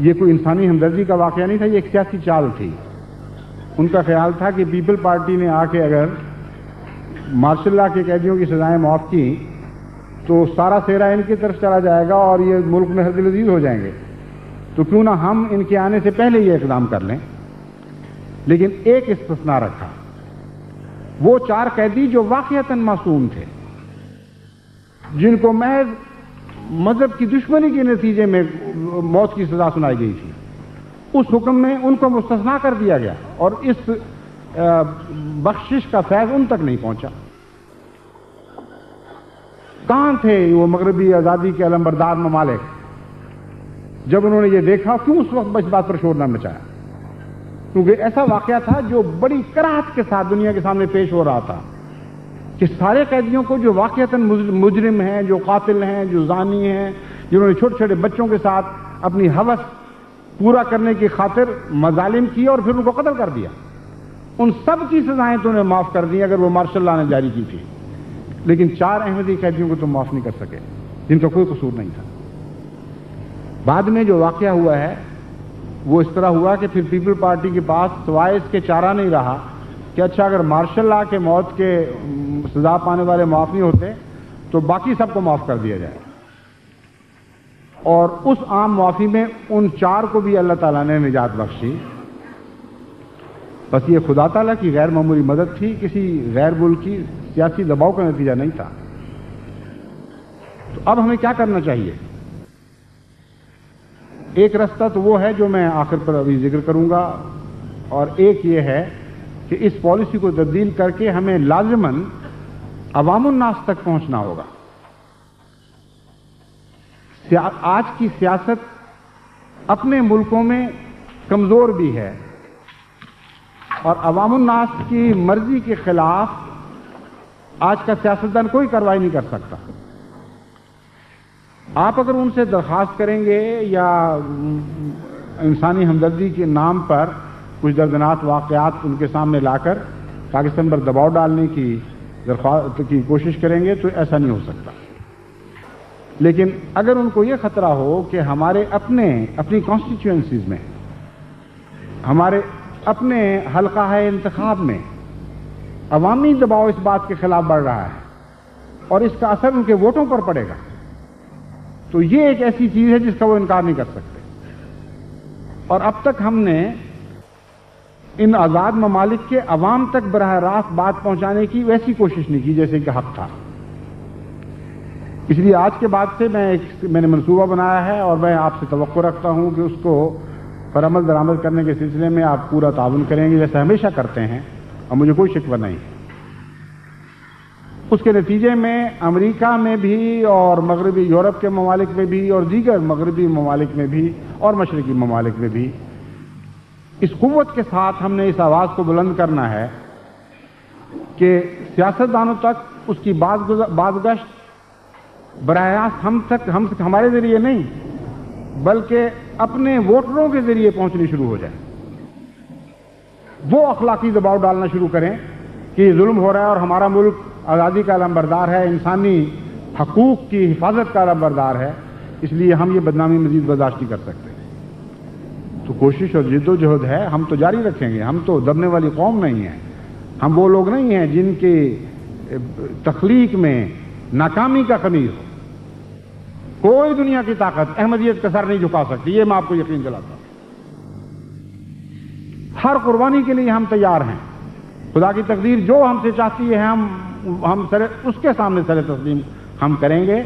یہ کوئی انسانی ہمدردی کا واقعہ نہیں تھا، یہ ایک سیاسی چال تھی۔ ان کا خیال تھا کہ پیپل پارٹی نے آ کے اگر مارشل لا کے قیدیوں کی سزائیں معاف کی تو سارا سیرا ان کی طرف چلا جائے گا اور یہ ملک میں حد لذیذ ہو جائیں گے، تو کیوں نہ ہم ان کے آنے سے پہلے یہ اقدام کر لیں۔ لیکن ایک استثناء رکھا، وہ 4 قیدی جو واقعتاً معصوم تھے، جن کو محض مذہب کی دشمنی کے نتیجے میں موت کی سزا سنائی گئی تھی، اس حکم میں ان کو مستثنیٰ کر دیا گیا، اور اس بخشش کا فیض ان تک نہیں پہنچا۔ کہاں تھے وہ مغربی آزادی کے علمبردار ممالک جب انہوں نے یہ دیکھا؟ کیوں اس وقت اس بات پر شور نہ مچایا؟ کیونکہ ایسا واقعہ تھا جو بڑی کراہت کے ساتھ دنیا کے سامنے پیش ہو رہا تھا کہ سارے قیدیوں کو جو واقعتاً مجرم ہیں، جو قاتل ہیں، جو زانی ہیں، جنہوں نے چھوٹے چھوٹے بچوں کے ساتھ اپنی ہوس پورا کرنے کی خاطر مظالم کیے اور پھر ان کو قتل کر دیا، ان سب کی سزائیں تو انہیں معاف کر دی اگر وہ مارشل لا نے جاری کی تھی۔ لیکن 4 احمدی قیدیوں کو تو معاف نہیں کر سکے جن کا کوئی قصور نہیں تھا۔ بعد میں جو واقعہ ہوا ہے وہ اس طرح ہوا کہ پھر پیپل پارٹی کے پاس سوائے اس کے چارہ نہیں رہا کہ اچھا اگر مارشل لا کے موت کے سزا پانے والے معاف نہیں ہوتے تو باقی سب کو معاف کر دیا جائے، اور اس عام معافی میں ان 4 کو بھی اللہ تعالیٰ نے نجات بخشی. بس یہ خدا تعالیٰ کی غیر معمولی مدد تھی، کسی غیر ملکی سیاسی دباؤ کا نتیجہ نہیں تھا. تو اب ہمیں کیا کرنا چاہیے؟ ایک رستہ تو وہ ہے جو میں آخر پر ابھی ذکر کروں گا، اور ایک یہ ہے کہ اس پالیسی کو تبدیل کر کے ہمیں لازماً عوام الناس تک پہنچنا ہوگا. آج کی سیاست اپنے ملکوں میں کمزور بھی ہے، اور عوام الناس کی مرضی کے خلاف آج کا سیاستدان کوئی کارروائی نہیں کر سکتا. آپ اگر ان سے درخواست کریں گے یا انسانی ہمدردی کے نام پر کچھ دردناک واقعات ان کے سامنے لا کر پاکستان پر دباؤ ڈالنے کی درخواست کی کوشش کریں گے تو ایسا نہیں ہو سکتا. لیکن اگر ان کو یہ خطرہ ہو کہ ہمارے اپنی کانسٹیچوئنسیز میں، ہمارے اپنے حلقہ انتخاب میں عوامی دباؤ اس بات کے خلاف بڑھ رہا ہے اور اس کا اثر ان کے ووٹوں پر پڑے گا، تو یہ ایک ایسی چیز ہے جس کا وہ انکار نہیں کر سکتے. اور اب تک ہم نے ان آزاد ممالک کے عوام تک براہ راست بات پہنچانے کی ویسی کوشش نہیں کی جیسے کہ حق تھا. اس لیے آج کے بعد سے میں نے منصوبہ بنایا ہے اور میں آپ سے توقع رکھتا ہوں کہ اس کو پر عمل درآمد کرنے کے سلسلے میں آپ پورا تعاون کریں گے جیسے ہمیشہ کرتے ہیں، اور مجھے کوئی شکوہ نہیں. اس کے نتیجے میں امریکہ میں بھی اور مغربی یورپ کے ممالک میں بھی اور دیگر مغربی ممالک میں بھی اور مشرقی ممالک میں بھی اس قوت کے ساتھ ہم نے اس آواز کو بلند کرنا ہے کہ سیاستدانوں تک اس کی بازگشت براہ راست ہمارے ذریعے نہیں بلکہ اپنے ووٹروں کے ذریعے پہنچنی شروع ہو جائے. وہ اخلاقی دباؤ ڈالنا شروع کریں کہ یہ ظلم ہو رہا ہے اور ہمارا ملک آزادی کا علمبردار ہے، انسانی حقوق کی حفاظت کا علمبردار ہے، اس لیے ہم یہ بدنامی مزید برداشت نہیں کر سکتے. تو کوشش اور جد و جہد ہے، ہم تو جاری رکھیں گے. ہم تو دبنے والی قوم نہیں ہیں، ہم وہ لوگ نہیں ہیں جن کی تخلیق میں ناکامی کا خمیر ہو. کوئی دنیا کی طاقت احمدیت کا سر نہیں جھکا سکتی، یہ میں آپ کو یقین دلاتا ہوں. ہر قربانی کے لیے ہم تیار ہیں. خدا کی تقدیر جو ہم سے چاہتی ہے ہم اس کے سامنے سر تسلیم ہم کریں گے،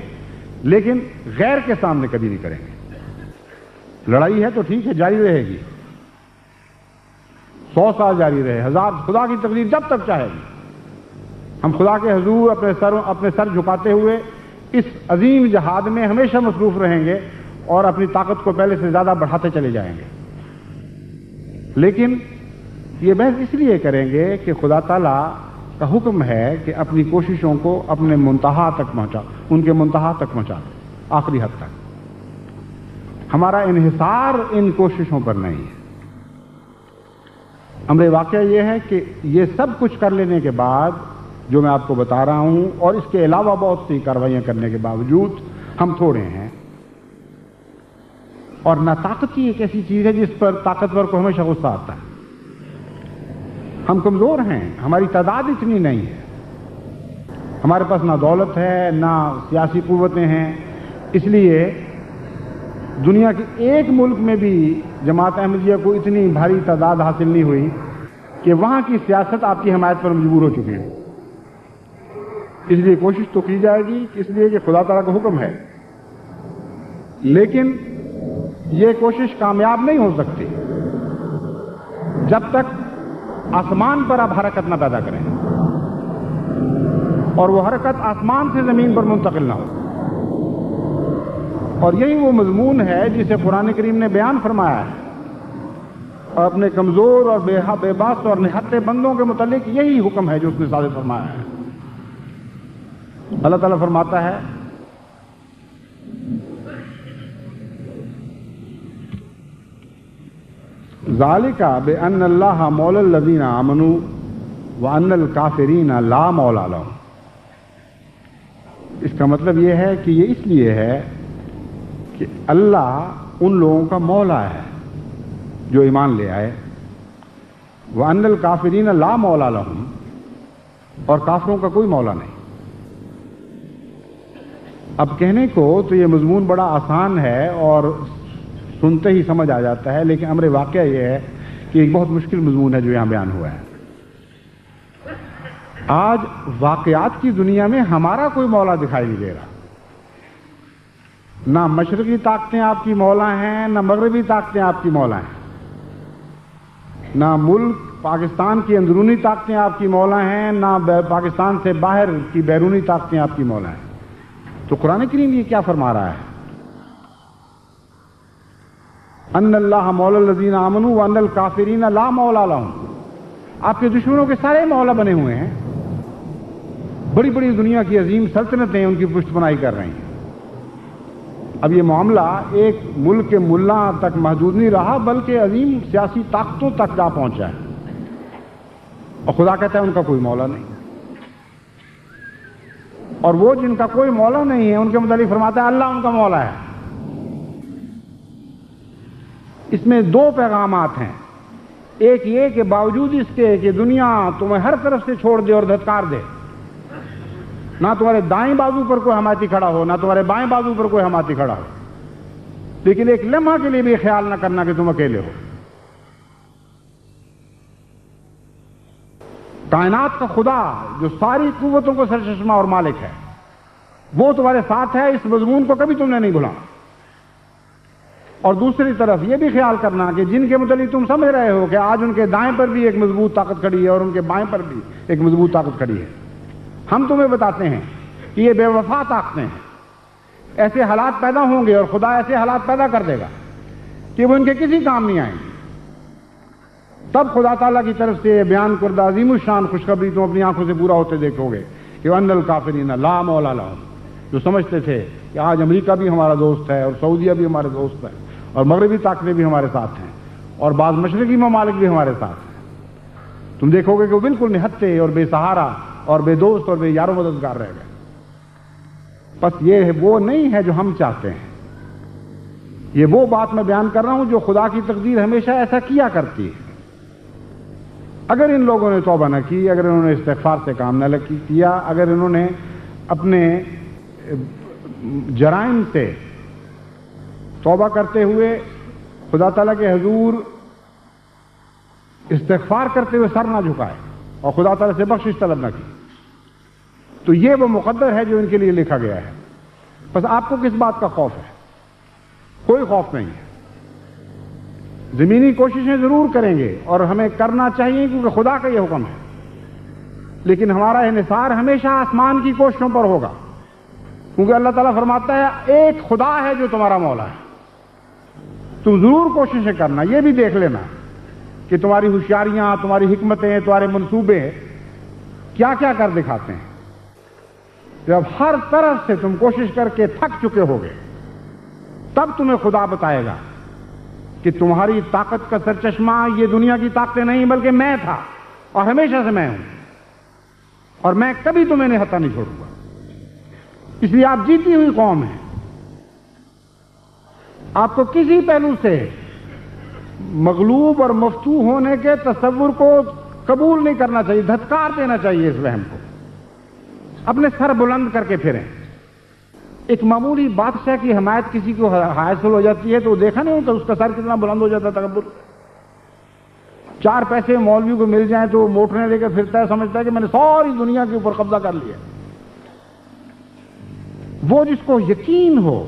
لیکن غیر کے سامنے کبھی نہیں کریں گے. لڑائی ہے تو ٹھیک ہے، جاری رہے گی، 100 سال جاری رہے، 1000، خدا کی تقدیر جب تک چاہے گی. ہم خدا کے حضور اپنے سر جھکاتے ہوئے اس عظیم جہاد میں ہمیشہ مصروف رہیں گے اور اپنی طاقت کو پہلے سے زیادہ بڑھاتے چلے جائیں گے. لیکن یہ بحث اس لیے کریں گے کہ خدا تعالیٰ کا حکم ہے کہ اپنی کوششوں کو اپنے منتہا تک پہنچا، ان کے منتہا تک پہنچا دیں، آخری حد تک. ہمارا انحصار ان کوششوں پر نہیں ہے. امر واقعہ یہ ہے کہ یہ سب کچھ کر لینے کے بعد جو میں آپ کو بتا رہا ہوں اور اس کے علاوہ بہت سی کارروائیاں کرنے کے باوجود ہم تھوڑے ہیں. اور ناطاقتی ایک ایسی چیز ہے جس پر طاقتور کو ہمیشہ غصہ آتا ہے. ہم کمزور ہیں، ہماری تعداد اتنی نہیں ہے، ہمارے پاس نہ دولت ہے نہ سیاسی قوتیں ہیں. اس لیے دنیا کے ایک ملک میں بھی جماعت احمدیہ کو اتنی بھاری تعداد حاصل نہیں ہوئی کہ وہاں کی سیاست آپ کی حمایت پر مجبور ہو چکی ہے. اس لیے کوشش تو کی جائے گی، اس لیے کہ خدا تعالیٰ کا حکم ہے، لیکن یہ کوشش کامیاب نہیں ہو سکتی جب تک آسمان پر آپ حرکت نہ پیدا کریں اور وہ حرکت آسمان سے زمین پر منتقل نہ ہو. اور یہی وہ مضمون ہے جسے قرآن کریم نے بیان فرمایا ہے، اور اپنے کمزور اور بے بس اور نہتے بندوں کے متعلق یہی حکم ہے جو اس نے صادر فرمایا ہے. اللہ تعالیٰ فرماتا ہے ذالک بأن اللہ مولی الذین آمنوا وأن الکافرین لا مولی لهم. اس کا مطلب یہ ہے کہ یہ اس لیے ہے کہ اللہ ان لوگوں کا مولا ہے جو ایمان لے آئے، وَأَنَّ الْكَافِرِينَ لَا مَوْلَى لَهُمْ، اور کافروں کا کوئی مولا نہیں۔ اب کہنے کو تو یہ مضمون بڑا آسان ہے اور سنتے ہی سمجھ آ جاتا ہے، لیکن امر واقعہ یہ ہے کہ ایک بہت مشکل مضمون ہے جو یہاں بیان ہوا ہے۔ آج واقعات کی دنیا میں ہمارا کوئی مولا دکھائی نہیں دے رہا، نہ مشرقی طاقتیں آپ کی مولا ہیں، نہ مغربی طاقتیں آپ کی مولا ہیں، نہ ملک پاکستان کی اندرونی طاقتیں آپ کی مولا ہیں، نہ پاکستان سے باہر کی بیرونی طاقتیں آپ کی مولا ہیں۔ تو قرآن کریم یہ کیا فرما رہا ہے؟ ان اللہ مولا الذین آمنوا وان الکافرین لا مولا لہم۔ آپ کے دشمنوں کے سارے مولا بنے ہوئے ہیں، بڑی بڑی دنیا کی عظیم سلطنتیں ان کی پشت پناہی کر رہی ہیں۔ اب یہ معاملہ ایک ملک کے ملا تک محدود نہیں رہا، بلکہ عظیم سیاسی طاقتوں تک جا پہنچا ہے، اور خدا کہتا ہے ان کا کوئی مولا نہیں۔ اور وہ جن کا کوئی مولا نہیں ہے ان کے متعلق فرماتا ہے اللہ ان کا مولا ہے۔ اس میں دو پیغامات ہیں، ایک یہ کہ باوجود اس کے کہ دنیا تمہیں ہر طرف سے چھوڑ دے اور دھتکار دے، نہ تمہارے دائیں بازو پر کوئی حمایتی کھڑا ہو، نہ تمہارے بائیں بازو پر کوئی حمایتی کھڑا ہو، لیکن ایک لمحہ کے لیے بھی خیال نہ کرنا کہ تم اکیلے ہو۔ کائنات کا خدا جو ساری قوتوں کو سرچشمہ اور مالک ہے، وہ تمہارے ساتھ ہے، اس مضمون کو کبھی تم نے نہیں بھولا۔ اور دوسری طرف یہ بھی خیال کرنا کہ جن کے متعلق تم سمجھ رہے ہو کہ آج ان کے دائیں پر بھی ایک مضبوط طاقت کھڑی ہے اور ان کے بائیں پر بھی ایک مضبوط طاقت کھڑی ہے، ہم تمہیں بتاتے ہیں کہ یہ بے وفا طاقتیں ہیں، ایسے حالات پیدا ہوں گے اور خدا ایسے حالات پیدا کر دے گا کہ وہ ان کے کسی کام نہیں آئیں گے۔ تب خدا تعالیٰ کی طرف سے بیان کردہ عظیم الشان خوشخبری تم اپنی آنکھوں سے پورا ہوتے دیکھو گے کہ وَأَنَّ الْكَافِرِينَ لَا مَوْلَى لَهُمْ۔ جو سمجھتے تھے کہ آج امریکہ بھی ہمارا دوست ہے اور سعودیہ بھی ہمارے دوست ہے اور مغربی طاقتیں بھی ہمارے ساتھ ہیں اور بعض مشرقی ممالک بھی ہمارے ساتھ ہیں، تم دیکھو گے کہ وہ بالکل نہتے اور بے سہارا اور بے دوست اور بے یار و مددگار رہ گئے۔ بس یہ وہ نہیں ہے جو ہم چاہتے ہیں، یہ وہ بات میں بیان کر رہا ہوں جو خدا کی تقدیر ہمیشہ ایسا کیا کرتی ہے۔ اگر ان لوگوں نے توبہ نہ کی، اگر انہوں نے استغفار سے کام نہ کیا، اگر انہوں نے اپنے جرائم سے توبہ کرتے ہوئے خدا تعالیٰ کے حضور استغفار کرتے ہوئے سر نہ جھکائے اور خدا تعالیٰ سے بخشش طلب نہ کی، تو یہ وہ مقدر ہے جو ان کے لیے لکھا گیا ہے۔ بس آپ کو کس بات کا خوف ہے؟ کوئی خوف نہیں ہے۔ زمینی کوششیں ضرور کریں گے اور ہمیں کرنا چاہیے کیونکہ خدا کا یہ حکم ہے، لیکن ہمارا انحصار ہمیشہ آسمان کی کوششوں پر ہوگا، کیونکہ اللہ تعالیٰ فرماتا ہے ایک خدا ہے جو تمہارا مولا ہے۔ تم ضرور کوششیں کرنا، یہ بھی دیکھ لینا کہ تمہاری ہوشیاریاں، تمہاری حکمتیں، تمہارے منصوبے کیا کیا کر دکھاتے ہیں۔ جب ہر طرف سے تم کوشش کر کے تھک چکے ہوگے، تب تمہیں خدا بتائے گا کہ تمہاری طاقت کا سرچشمہ یہ دنیا کی طاقتیں نہیں بلکہ میں تھا، اور ہمیشہ سے میں ہوں، اور میں کبھی تمہیں نہتا نہیں چھوڑوں گا۔ اس لیے آپ جیتی ہوئی قوم ہیں، آپ کو کسی پہلو سے مغلوب اور مفتوح ہونے کے تصور کو قبول نہیں کرنا چاہیے، دھتکار دینا چاہیے اس وہم کو۔ اپنے سر بلند کر کے پھریں۔ ایک معمولی بادشاہ کی حمایت کسی کو حاصل ہو جاتی ہے تو دیکھا نہیں ہوتا اس کا سر کتنا بلند ہو جاتا ہے تکبر۔ 4 پیسے مولوی کو مل جائیں تو وہ موٹریں لے کر پھرتا ہے، سمجھتا ہے کہ میں نے ساری دنیا کے اوپر قبضہ کر لیا۔ وہ جس کو یقین ہو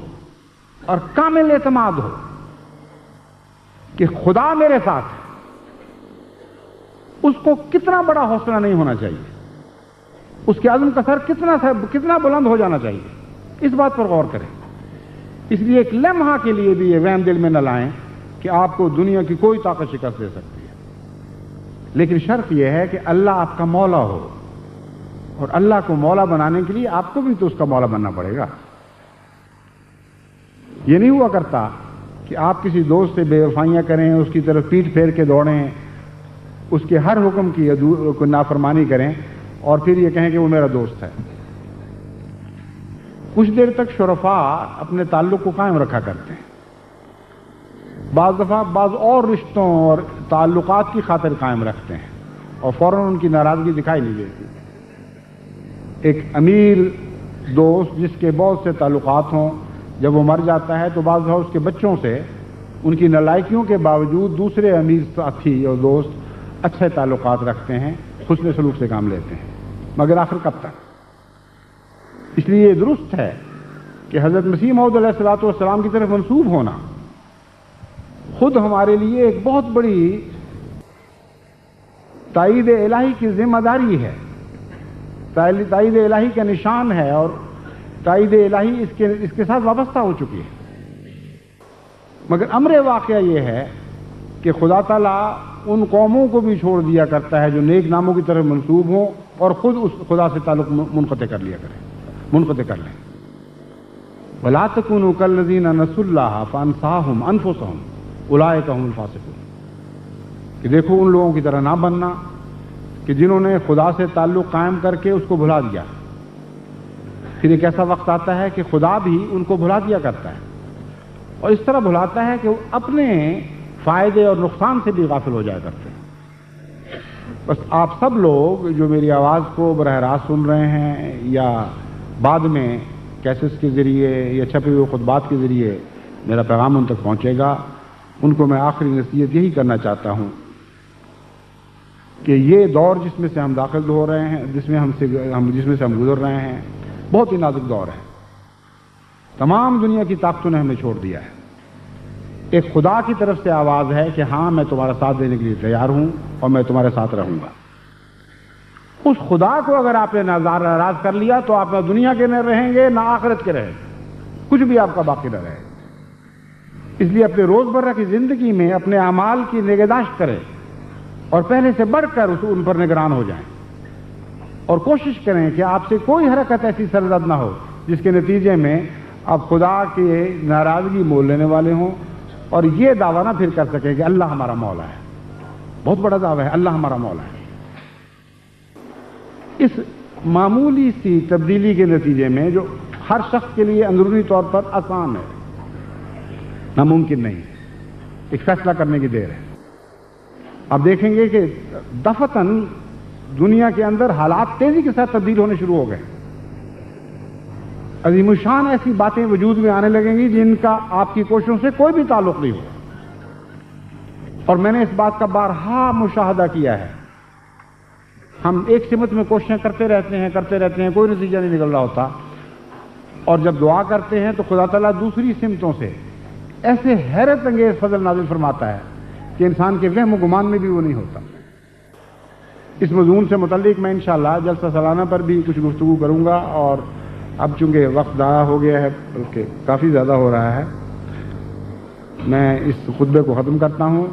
اور کامل اعتماد ہو کہ خدا میرے ساتھ ہے، اس کو کتنا بڑا حوصلہ نہیں ہونا چاہیے، اس کے عزم کا سر کتنا بلند ہو جانا چاہیے، اس بات پر غور کریں۔ اس لیے ایک لمحہ کے لیے بھی یہ وہم دل میں نہ لائیں کہ آپ کو دنیا کی کوئی طاقت شکست دے سکتی ہے، لیکن شرط یہ ہے کہ اللہ آپ کا مولا ہو، اور اللہ کو مولا بنانے کے لیے آپ کو بھی تو اس کا مولا بننا پڑے گا۔ یہ نہیں ہوا کرتا کہ آپ کسی دوست سے بے وفائیاں کریں، اس کی طرف پیٹھ پھیر کے دوڑیں، اس کے ہر حکم کی نافرمانی کریں اور پھر یہ کہیں کہ وہ میرا دوست ہے۔ کچھ دیر تک شرفاء اپنے تعلق کو قائم رکھا کرتے ہیں، بعض دفعہ بعض اور رشتوں اور تعلقات کی خاطر قائم رکھتے ہیں اور فوراً ان کی ناراضگی دکھائی نہیں دیتی. ایک امیر دوست جس کے بہت سے تعلقات ہوں، جب وہ مر جاتا ہے تو بعض دفعہ اس کے بچوں سے ان کی نالائکیوں کے باوجود دوسرے امیر ساتھی اور دوست اچھے تعلقات رکھتے ہیں، حسن سلوک سے کام لیتے ہیں، مگر آخر کب تک؟ اس لیے یہ درست ہے کہ حضرت مسیح موعود علیہ الصلوۃ والسلام کی طرف منسوب ہونا خود ہمارے لیے ایک بہت بڑی تائید الہی کی ذمہ داری ہے، تائید الہی کا نشان ہے، اور تائید الہی اس کے ساتھ وابستہ ہو چکی ہے. مگر امر واقعہ یہ ہے کہ خدا تعالیٰ ان قوموں کو بھی چھوڑ دیا کرتا ہے جو نیک ناموں کی طرف منسوب ہوں اور خود اس خدا سے تعلق منقطع کر لیں. وَلَا تَكُونُوا كَالَّذِينَ نَسُوا اللَّهَ فَأَنسَاهُمْ أَنفُسَهُمْ أُولَٰئِكَ هُمُ الْفَاسِقُونَ. کہ دیکھو ان لوگوں کی طرح نہ بننا کہ جنہوں نے خدا سے تعلق قائم کر کے اس کو بھلا دیا. پھر ایک ایسا وقت آتا ہے کہ خدا بھی ان کو بھلا دیا کرتا ہے، اور اس طرح بھلاتا ہے کہ وہ اپنے فائدے اور نقصان سے بھی غافل ہو جایا کرتے ہیں. بس آپ سب لوگ جو میری آواز کو براہ راست سن رہے ہیں یا بعد میں کیسٹس کے ذریعے یا چھپے ہوئے خطبات کے ذریعے میرا پیغام ان تک پہنچے گا، ان کو میں آخری نصیحت یہی کرنا چاہتا ہوں کہ یہ دور جس میں سے ہم داخل ہو رہے ہیں، جس میں سے ہم گزر رہے ہیں، بہت ہی نازک دور ہے. تمام دنیا کی طاقتوں نے ہمیں چھوڑ دیا ہے. ایک خدا کی طرف سے آواز ہے کہ ہاں میں تمہارا ساتھ دینے کے لیے تیار ہوں اور میں تمہارے ساتھ رہوں گا. اس خدا کو اگر آپ نے ناراض کر لیا تو آپ نہ دنیا کے نہ رہیں گے نہ آخرت کے رہیں گے، کچھ بھی آپ کا باقی نہ رہے. اس لیے اپنے روزمرہ کی زندگی میں اپنے اعمال کی نگہداشت کریں اور پہلے سے بڑھ کر ان پر نگران ہو جائیں، اور کوشش کریں کہ آپ سے کوئی حرکت ایسی سرزد نہ ہو جس کے نتیجے میں آپ خدا کی ناراضگی مول لینے والے ہوں اور یہ دعویٰ نہ پھر کر سکیں کہ اللہ ہمارا مولا ہے. بہت بڑا دعویٰ ہے، اللہ ہمارا مولا ہے. اس معمولی سی تبدیلی کے نتیجے میں جو ہر شخص کے لیے اندرونی طور پر آسان ہے، ناممکن نہیں، ایک فیصلہ کرنے کی دیر ہے. آپ دیکھیں گے کہ دفتن دنیا کے اندر حالات تیزی کے ساتھ تبدیل ہونے شروع ہو گئے. عظیم الشان ایسی باتیں وجود میں آنے لگیں گی جن کا آپ کی کوششوں سے کوئی بھی تعلق نہیں ہو. اور میں نے اس بات کا بارہا مشاہدہ کیا ہے. ہم ایک سمت میں کوششیں کرتے رہتے ہیں، کوئی نتیجہ نہیں نکل رہا ہوتا، اور جب دعا کرتے ہیں تو خدا تعالیٰ دوسری سمتوں سے ایسے حیرت انگیز فضل نازل فرماتا ہے کہ انسان کے وہم و گمان میں بھی وہ نہیں ہوتا. اس مضمون سے متعلق میں انشاءاللہ جلسہ سالانہ پر بھی کچھ گفتگو کروں گا، اور اب چونکہ وقت ضائع ہو گیا ہے، بلکہ کافی زیادہ ہو رہا ہے، میں اس خطبے کو ختم کرتا ہوں.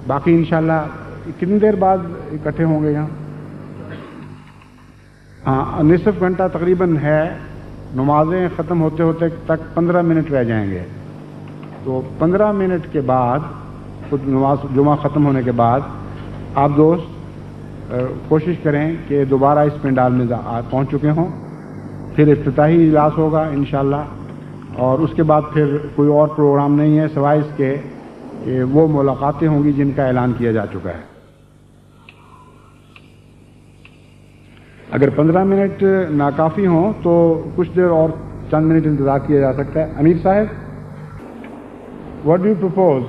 باقی انشاءاللہ کتنی دیر بعد اکٹھے ہوں گے یہاں؟ نصف گھنٹہ تقریباً ہے. نمازیں ختم ہوتے ہوتے تک 15 منٹ رہ جائیں گے، تو 15 منٹ کے بعد خود نماز جمعہ ختم ہونے کے بعد آپ دوست کوشش کریں کہ دوبارہ اس پنڈال میں پہنچ چکے ہوں. پھر افتتاحی اجلاس ہوگا انشاءاللہ، اور اس کے بعد پھر کوئی اور پروگرام نہیں ہے سوائے اس کے کہ وہ ملاقاتیں ہوں گی جن کا اعلان کیا جا چکا ہے. اگر 15 منٹ ناکافی ہوں تو کچھ دیر اور چند منٹ انتظار کیا جا سکتا ہے. امیر صاحب، what do you propose?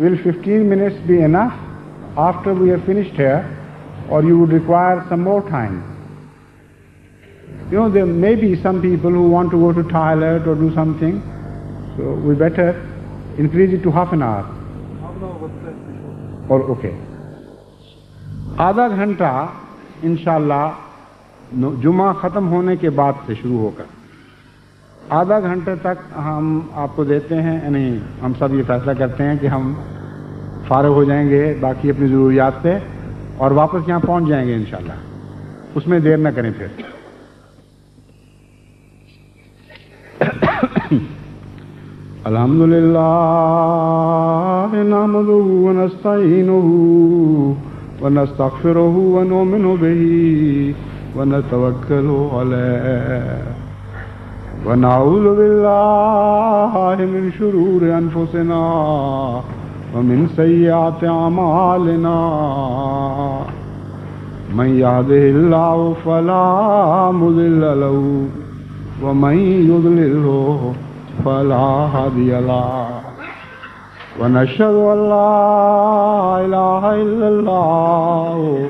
Will 15 minutes be enough after we have finished here, or you would require some more time? You know, there may be some people who want to go to toilet or do something, so we better increase it to half an hour. Or okay. آدھا گھنٹہ انشاءاللہ جمعہ ختم ہونے کے بعد سے شروع ہوگا. آدھا گھنٹے تک ہم آپ کو دیتے ہیں، یعنی ہم سب یہ فیصلہ کرتے ہیں کہ ہم فارغ ہو جائیں گے باقی اپنی ضروریات سے اور واپس یہاں پہنچ جائیں گے انشاءاللہ. اس میں دیر نہ کریں. پھر الحمدللہ نحمدہ ونستعینہ ونستغفرہ ونؤمن بہ ونتوکل علیہ ونعوذ بالله من شرور أنفسنا ومن سيئات أعمالنا من يهده الله فلا مضل له ومن يضلله فلا هادي له ونشهد أن لا إله إلا الله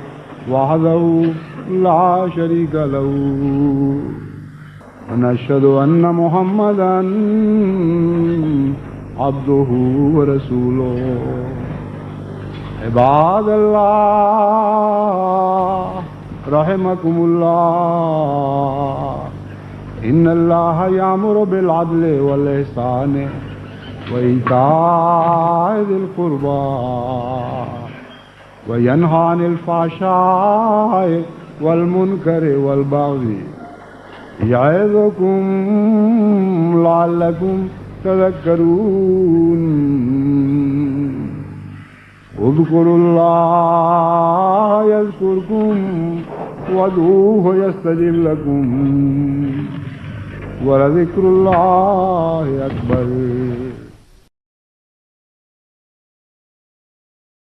وحده لا شريك له ونشهد أن محمدا عبده ورسوله عباد الله رحمكم الله إن الله يأمر بالعدل والإحسان وإيتاء ذي القربى وينهى عن الفحشاء والمنكر والبغي يعظكم لعلكم تذكرون اذكروا الله يذكركم وادعوه يستجب لكم ولذكر الله أكبر